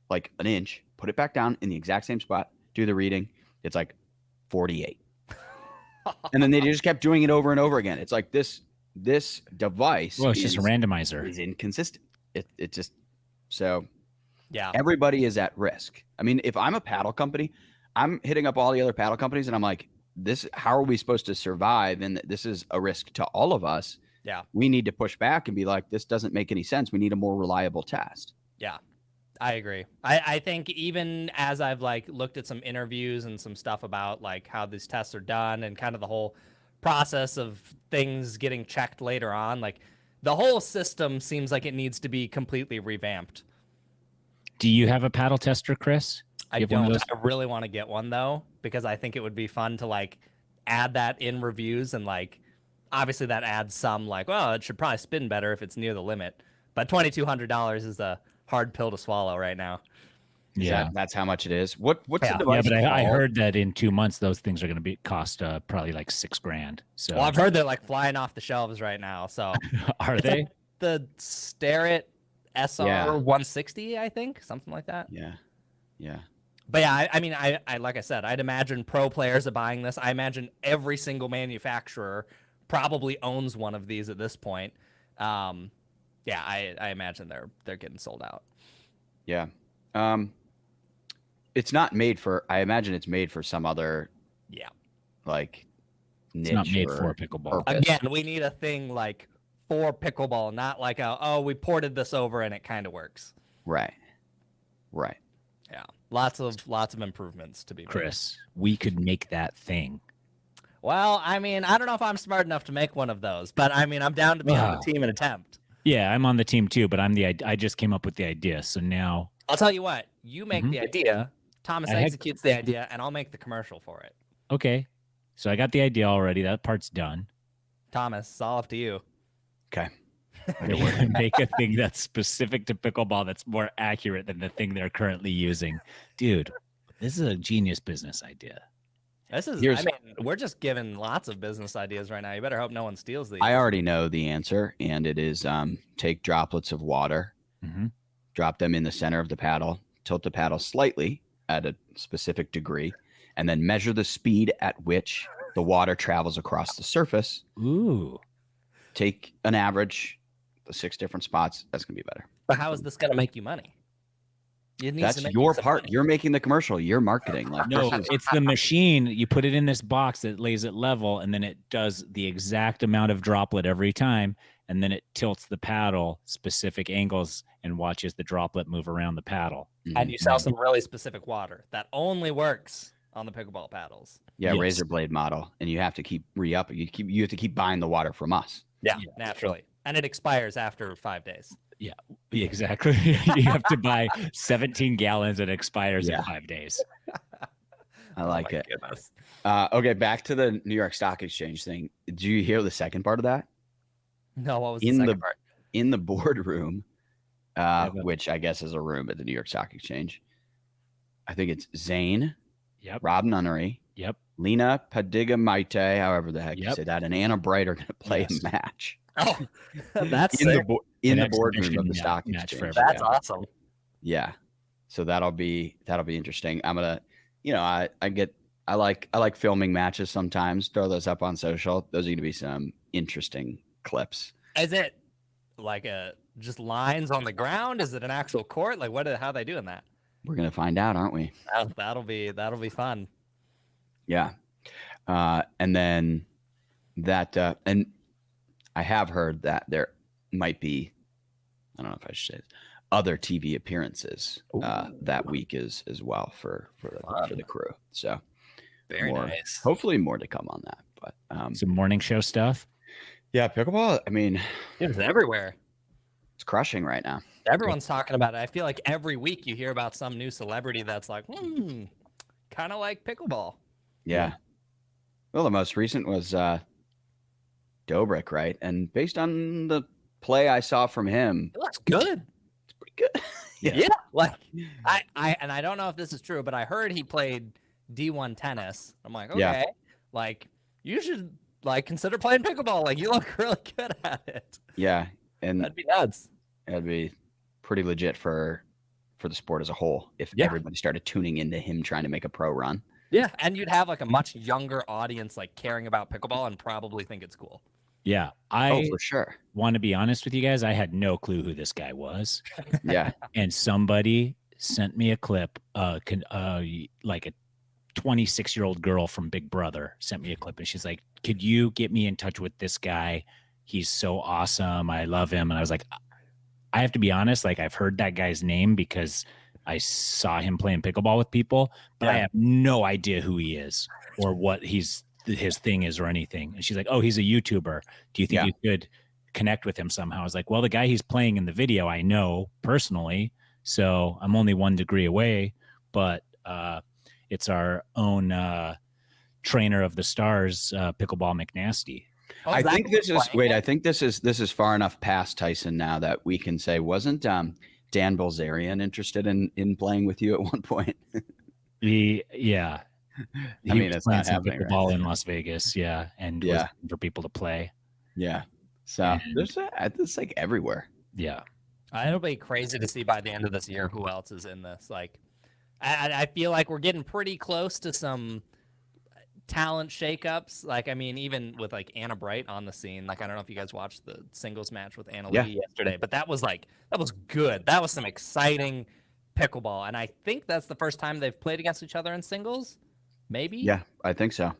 like an inch, put it back down in the exact same spot, do the reading. It's like 48. And then they just kept doing it over and over again. It's like this device. Well, it's just a randomizer. Is inconsistent. It just so. Yeah. Everybody is at risk. I mean, if I'm a paddle company, I'm hitting up all the other paddle companies, and I'm like, how are we supposed to survive? And this is a risk to all of us. Yeah. We need to push back and be like, this doesn't make any sense. We need a more reliable test. Yeah, I agree. I think even as I've like looked at some interviews and some stuff about like how these tests are done and kind of the whole process of things getting checked later on, like the whole system seems like it needs to be completely revamped. Do you have a paddle tester, Chris? I don't. I really want to get one though, because I think it would be fun to like add that in reviews, and like obviously that adds some like, well, it should probably spin better if it's near the limit. But $2,200 is a hard pill to swallow right now. Yeah, that's how much it is. What's the device? Yeah, but I heard that in 2 months those things are going to cost probably like $6,000. So well, I've heard they're like flying off the shelves right now. So are they? The Starrett SR 160, I think, something like that. Yeah. But yeah, I mean, I like I said, I'd imagine pro players are buying this. I imagine every single manufacturer probably owns one of these at this point. Yeah, I imagine they're getting sold out. Yeah. It's not made for, I imagine it's made for some other like niche. It's not made for pickleball. Purpose. Again, we need a thing like for pickleball, not like we ported this over and it kind of works. Right. Yeah. Lots of improvements to be made. Chris, we could make that thing. Well, I mean, I don't know if I'm smart enough to make one of those, but I mean, I'm down to be on the team and attempt. Yeah, I'm on the team too, but I just came up with the idea, so now I'll tell you what. You make the idea, Thomas executes the idea, and I'll make the commercial for it. Okay. So I got the idea already. That part's done. Thomas, it's all up to you. Okay. Make a thing that's specific to pickleball that's more accurate than the thing they're currently using. Dude, This is a genius business idea. This is, I mean, we're just giving lots of business ideas right now. You better hope no one steals these. I already know the answer, and it is take droplets of water, drop them in the center of the paddle, tilt the paddle slightly at a specific degree, and then measure the speed at which the water travels across the surface. Ooh. Take an average, the 6 different spots. That's going to be better. But how is this going to make you money? That's your part. Money. You're making the commercial. You're marketing. Like, no, it's the machine. You put it in this box that lays it level, and then it does the exact amount of droplet every time, and then it tilts the paddle specific angles and watches the droplet move around the paddle. And you sell some really specific water that only works on the pickleball paddles. Yeah, yes. Razor blade model, and you have to keep re-up. You have to keep buying the water from us. Yeah, naturally, and it expires after 5 days. Yeah, exactly. You have to buy 17 gallons and it expires in 5 days. I like it. Okay, back to the New York Stock Exchange thing. Did you hear the second part of that? No, what was the second part? In the boardroom, which I guess is a room at the New York Stock Exchange. I think it's Zane, Rob Nunnery, Lena Padiga-Maite, however the heck you say that, and Anna Bright are going to play a match. Oh, that's in the boardroom of the Stock Exchange. That's awesome. Yeah, so that'll be interesting. I'm gonna, I like filming matches sometimes. Throw those up on social. Those are gonna be some interesting clips. Is it like just lines on the ground? Is it an actual court? Like how are they doing that? We're gonna find out, aren't we? That'll be fun. Yeah, and then that and. I have heard that there might be, I don't know if I should say this, other TV appearances that week as well for the crew. So very nice. Hopefully more to come on that. But some morning show stuff. Yeah, pickleball. I mean, it's everywhere. It's crushing right now. Everyone's talking about it. I feel like every week you hear about some new celebrity that's like, kind of like pickleball. Yeah. Well, the most recent was Dobrik, right? And based on the play I saw from him, it looks good. It's pretty good. Yeah. Like I don't know if this is true, but I heard he played D1 tennis. I'm like, okay, like you should like consider playing pickleball. Like you look really good at it. Yeah, and that'd be nuts. That'd be pretty legit for the sport as a whole if everybody started tuning into him trying to make a pro run. Yeah, and you'd have like a much younger audience like caring about pickleball and probably think it's cool. Yeah, for sure. Want to be honest with you guys, I had no clue who this guy was. Yeah. And somebody sent me a clip, like a 26-year-old girl from Big Brother sent me a clip, and she's like, could you get me in touch with this guy? He's so awesome. I love him. And I was like, I have to be honest, like I've heard that guy's name because I saw him playing pickleball with people, but I have no idea who he is or what his thing is or anything. And she's like, oh, he's a YouTuber. Do you think you could connect with him somehow? I was like, well, the guy he's playing in the video, I know personally, so I'm only 1 degree away, but it's our own trainer of the stars, Pickleball McNasty. Oh, I think this is I think this is far enough past Tyson now that we can say, wasn't Dan Bilzerian interested in playing with you at one point? He I mean, it's not happening. Pickleball in Las Vegas, and for people to play. Yeah, so it's like everywhere. Yeah, it'll be crazy to see by the end of this year who else is in this. Like, I feel like we're getting pretty close to some talent shakeups. Like, I mean, even with like Anna Bright on the scene. Like, I don't know if you guys watched the singles match with Anna Lee yesterday, but that was good. That was some exciting pickleball, and I think that's the first time they've played against each other in singles. Maybe. Yeah, I think so.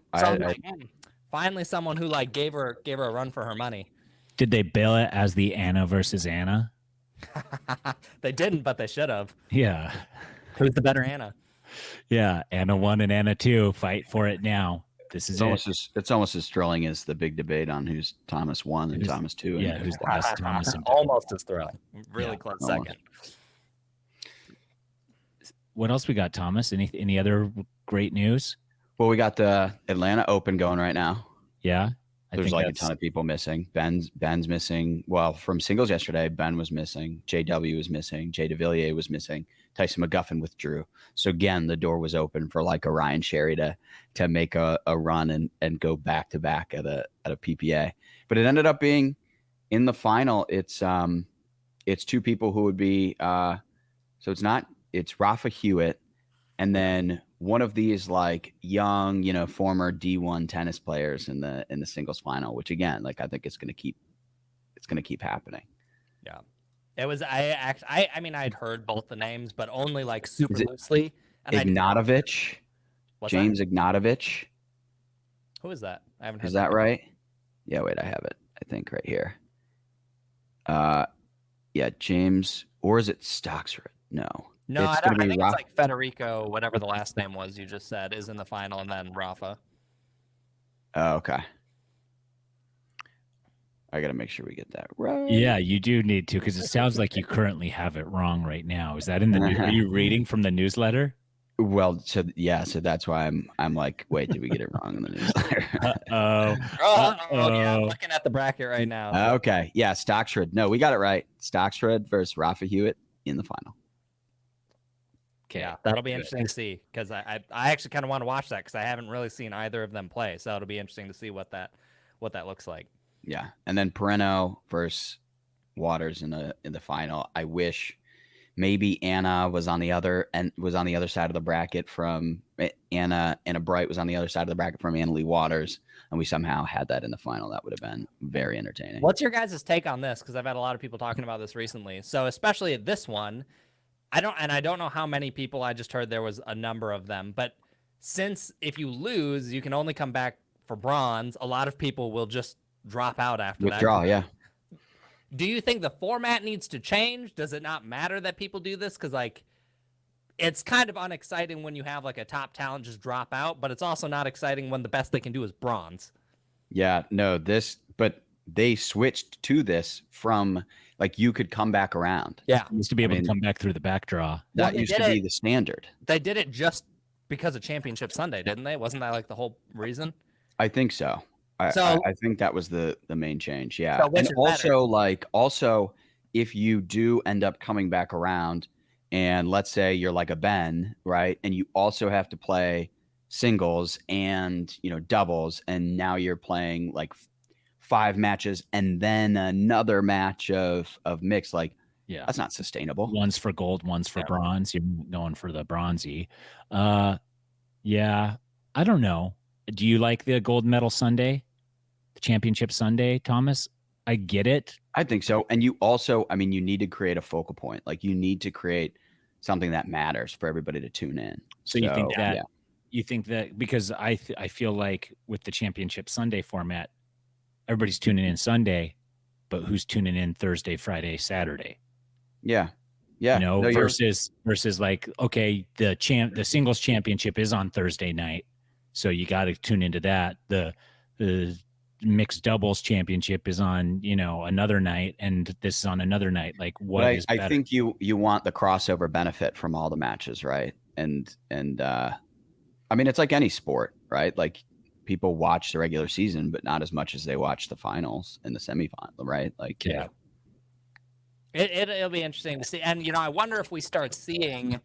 Finally, someone who like gave her a run for her money. Did they bill it as the Anna versus Anna? They didn't, but they should have. Yeah. Who's the better Anna? Yeah, Anna 1 and Anna 2. Fight for it now. This is it's almost as thrilling as the big debate on who's Thomas 1 and Thomas 2. Yeah, who's the best Thomas? Almost as thrilling. Really close second. What else we got, Thomas? Any other great news? Well, we got the Atlanta Open going right now. Yeah. There's like a ton of people missing. Ben's missing. Well, from singles yesterday, Ben was missing. JW was missing. Jay DeVilliers was missing. Tyson McGuffin withdrew. So again, the door was open for like a Ryan Sherry to make a run and go back to back at a PPA. But it ended up being in the final. It's two people who would be so it's Rafa Hewitt, and then one of these like young, former D1 tennis players in the singles final, which again, like I think it's going to keep happening. Yeah. It was, I mean, I'd heard both the names, but only like super loosely. And Ignatovich, James Ignatovich. Who is that? I haven't heard. Is that right? Yeah, wait, I have it. I think right here. Yeah, James, or is it Stocksrud? No, I think it's like Federico, whatever the last name was you just said, is in the final, and then Rafa. Oh, okay. I got to make sure we get that right. Yeah, you do need to, because it sounds like you currently have it wrong right now. Is that in the are you reading from the newsletter? Well, so that's why I'm like, wait, did we get it wrong in the newsletter? Yeah, I'm looking at the bracket right now. So. Okay, yeah, Stocksrud. No, we got it right. Stocksrud versus Rafa Hewitt in the final. Okay, yeah, that'll be interesting to see, because I actually kind of want to watch that, because I haven't really seen either of them play. So it'll be interesting to see what that looks like. Yeah, and then Perino versus Waters in the final. I wish maybe Anna was on the other side of the bracket from Anna Bright was on the other side of the bracket from Anna Lee Waters, and we somehow had that in the final. That would have been very entertaining. What's your guys' take on this? Because I've had a lot of people talking about this recently. So especially at this one, I don't know how many people. I just heard there was a number of them, but since if you lose, you can only come back for bronze, a lot of people will just drop out after withdraw, that. Yeah. Do you think the format needs to change? Does it not matter that people do this? Because like, it's kind of unexciting when you have like a top talent just drop out, but it's also not exciting when the best they can do is bronze. Yeah, no, but they switched to this from like you could come back around. Yeah, you used to be able to come back through the back draw. That used to be the standard. They did it just because of Championship Sunday, didn't they? Wasn't that like the whole reason? I think so. I think that was the main change. Yeah. So and also if you do end up coming back around and let's say you're like a Ben, right? And you also have to play singles and, doubles. And now you're playing like 5 matches and then another match of mixed, like, yeah, that's not sustainable. One's for gold, one's for bronze. You're going for the bronzy. Yeah, I don't know. Do you like the gold medal Sunday? The Championship Sunday, Thomas? I get it. I think so. And you also, you need to create a focal point. Like you need to create something that matters for everybody to tune in. So you think that, you think that, because I feel like with the Championship Sunday format, everybody's tuning in Sunday, but who's tuning in Thursday, Friday, Saturday? Yeah. Yeah. Versus like, okay, the singles championship is on Thursday night. So you got to tune into that. The mixed doubles championship is on, another night, and this is on another night. Like what is better? I think you want the crossover benefit from all the matches, right? And it's like any sport, right? Like people watch the regular season, but not as much as they watch the finals and the semifinal, right? Like, yeah. It'll be interesting to see. And, I wonder if we start seeing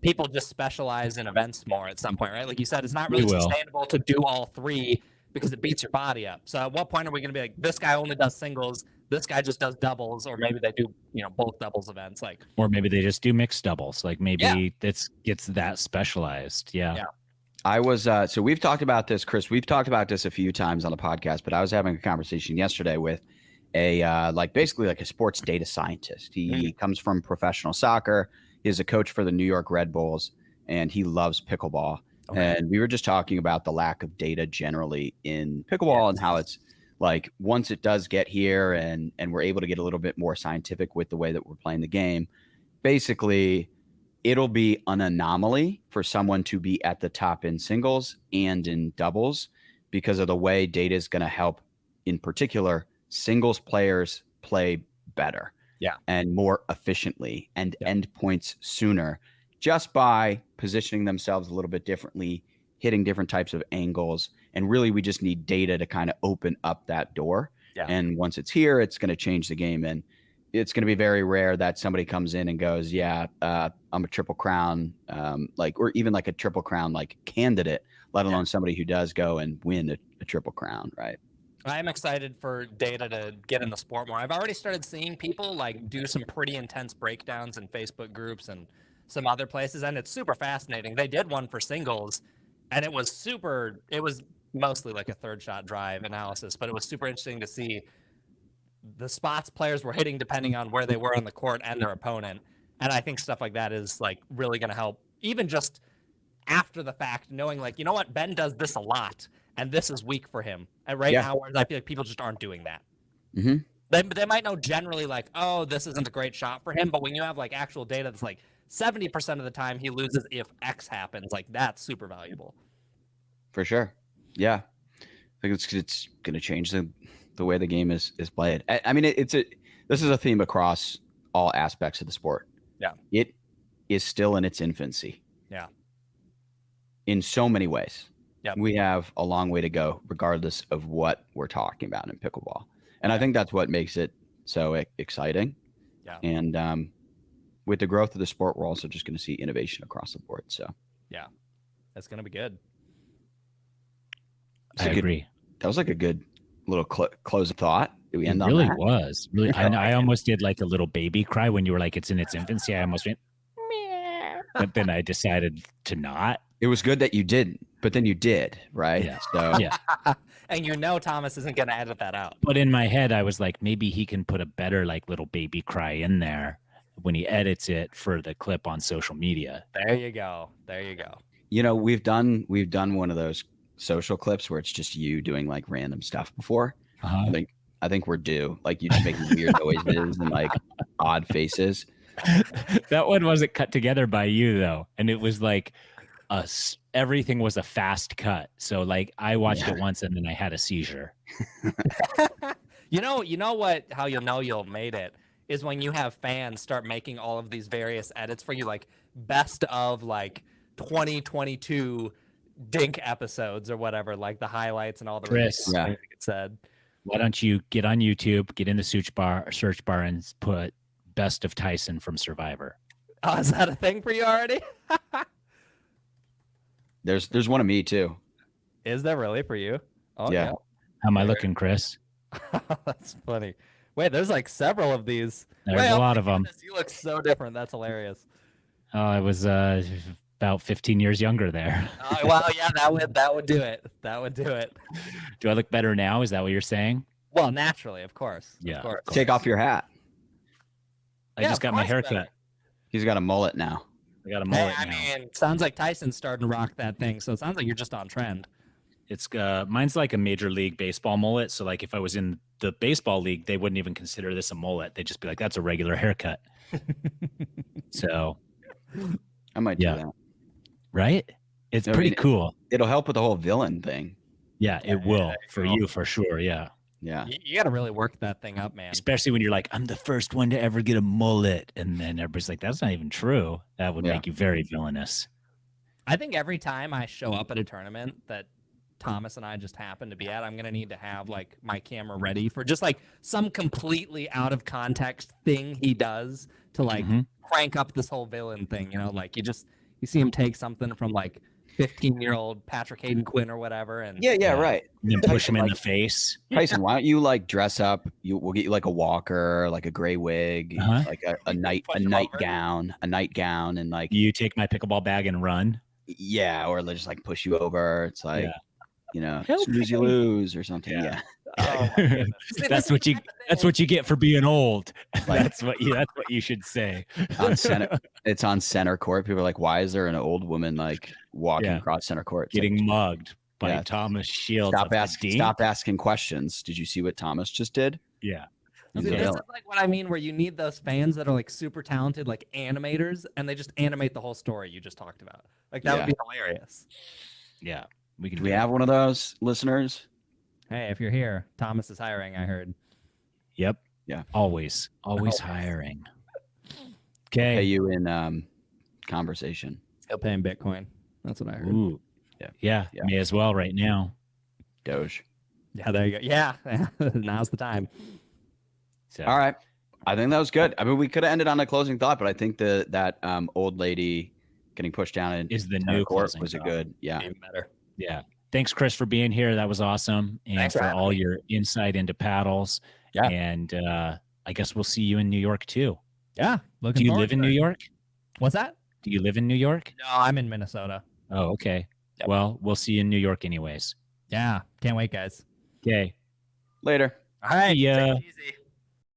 people just specialize in events more at some point, right? Like you said, it's not really sustainable to do all 3 because it beats your body up. So at what point are we going to be like, this guy only does singles, this guy just does doubles, or maybe they do, both doubles events, like, or maybe they just do mixed doubles. Like maybe it gets that specialized. Yeah. I was, so we've talked about this, Chris, we've talked about this a few times on the podcast, but I was having a conversation yesterday with basically like a sports data scientist. He comes from professional soccer. He's a coach for the New York Red Bulls, and he loves pickleball. Okay. And we were just talking about the lack of data generally in pickleball and how it's like once it does get here and we're able to get a little bit more scientific with the way that we're playing the game, basically it'll be an anomaly for someone to be at the top in singles and in doubles because of the way data is going to help, in particular, singles players play better and more efficiently and end points sooner just by positioning themselves a little bit differently hitting different types of angles. And really, we just need data to kind of open up that door. Yeah. And once it's here, it's going to change the game. And it's going to be very rare that somebody comes in and goes, yeah, I'm a Triple Crown, or even like a Triple Crown like candidate, let alone somebody who does go and win a Triple Crown, right? I'm excited for data to get in the sport more. I've already started seeing people like do some pretty intense breakdowns in Facebook groups and some other places, and it's super fascinating. They did one for singles, and it was mostly like a third shot drive analysis, but it was super interesting to see the spots players were hitting depending on where they were on the court and their opponent. And I think stuff like that is like really going to help, even just after the fact, knowing like, you know what, Ben does this a lot and this is weak for him. And right now, I feel like people just aren't doing that. Mm-hmm. They might know generally like, oh, this isn't a great shot for him. But when you have like actual data that's like 70% of the time he loses if X happens, like that's super valuable. For sure. Yeah. I think it's going to change the way the game is played. I mean, this is a theme across all aspects of the sport. Yeah. It is still in its infancy. Yeah. In so many ways. Yeah. We have a long way to go, regardless of what we're talking about in pickleball. And I think that's what makes it so exciting. Yeah. And with the growth of the sport, we're also just going to see innovation across the board. So yeah, that's going to be good. I agree. That was like a good little close of thought. Did we end on really that? Was. Really, I almost did like a little baby cry when you were like, it's in its infancy. I almost went, meow. But then I decided to not. It was good that you didn't, but then you did, right? Yeah. So Yeah. And you know Thomas isn't going to edit that out. But in my head, I was like, maybe he can put a better like little baby cry in there when he edits it for the clip on social media. There you go. There you go. You know, we've done one of those social clips where it's just you doing like random stuff before. Uh-huh. I think we're due. Like you just making weird noises and like odd faces. That one wasn't cut together by you though, and it was like everything was a fast cut. So like I watched it once and then I had a seizure. You know what? How you'll know you'll made it is when you have fans start making all of these various edits for you, like best of like 2022 Dink episodes or whatever, like the highlights and all the Chris, things it said. Why don't you get on YouTube, get in the search bar, and put best of Tyson from Survivor? Oh, is that a thing for you already? There's one of me too. Is there really for you? Oh yeah. How am I looking, Chris? That's funny. Wait, there's like several of these. There's a lot of them. You look so different. That's hilarious. Oh, I was about 15 years younger there. Well, yeah, that would do it. That would do it. Do I look better now? Is that what you're saying? Well, naturally, of course. Yeah. Of course. Take off your hat. I just got my haircut. Better. He's got a mullet now. I got a mullet I now. mean, sounds like Tyson's starting to rock that thing. So it sounds like you're just on trend. It's mine's like a Major League Baseball mullet. So like if I was in the baseball league, they wouldn't even consider this a mullet. They'd just be like, that's a regular haircut. So I might do that. Right? It's pretty cool. It'll help with the whole villain thing. Yeah, it will for you for sure. Yeah. Yeah. You got to really work that thing up, man. Especially when you're like, I'm the first one to ever get a mullet. And then everybody's like, that's not even true. That would make you very villainous. I think every time I show up at a tournament that Thomas and I just happen to be at, I'm going to need to have like my camera ready for just like some completely out of context thing he does to like crank up this whole villain thing. You know, like you see him take something from like 15-year-old Patrick Hayden Quinn or whatever. And right. And then push him in the face. Tyson, why don't you like dress up? We'll get you like a walker, like a gray wig, like a nightgown, and like you take my pickleball bag and run. Yeah, or they'll just like push you over. It's like, you know, Help snooze you lose or something. Yeah. Oh, that's what you get for being old. Like, that's what you should say. It's on center court. People are like, why is there an old woman like walking across center court? It's getting like, mugged by Thomas Shields. Stop asking questions. Did you see what Thomas just did? Yeah. This is like what I mean, where you need those fans that are like super talented, like animators, and they just animate the whole story you just talked about. Like that would be hilarious. Yeah. Do we have one of those, listeners? Hey, if you're here, Thomas is hiring, I heard. Yep. Yeah. Always hiring. Okay. Pay you in conversation. He'll pay in Bitcoin. That's what I heard. Ooh. Yeah, Yeah. may as well right now. Doge. Yeah, there you go. Yeah, now's the time. So, All right. I think that was good. I mean, we could have ended on a closing thought, but I think that old lady getting pushed down in is the center new court closing was a thought. good, yeah. Even better. Yeah. Thanks, Chris, for being here. That was awesome. And Thanks for for having all me. your insight into paddles. Yeah. And I guess we'll see you in New York too. Yeah, looking Do you forward live in to New it. York? What's that? Do you live in New York? No, I'm in Minnesota. Oh, okay. Yep. Well, we'll see you in New York anyways. Yeah, can't wait, guys. Okay. Later. All right, See ya. take it easy.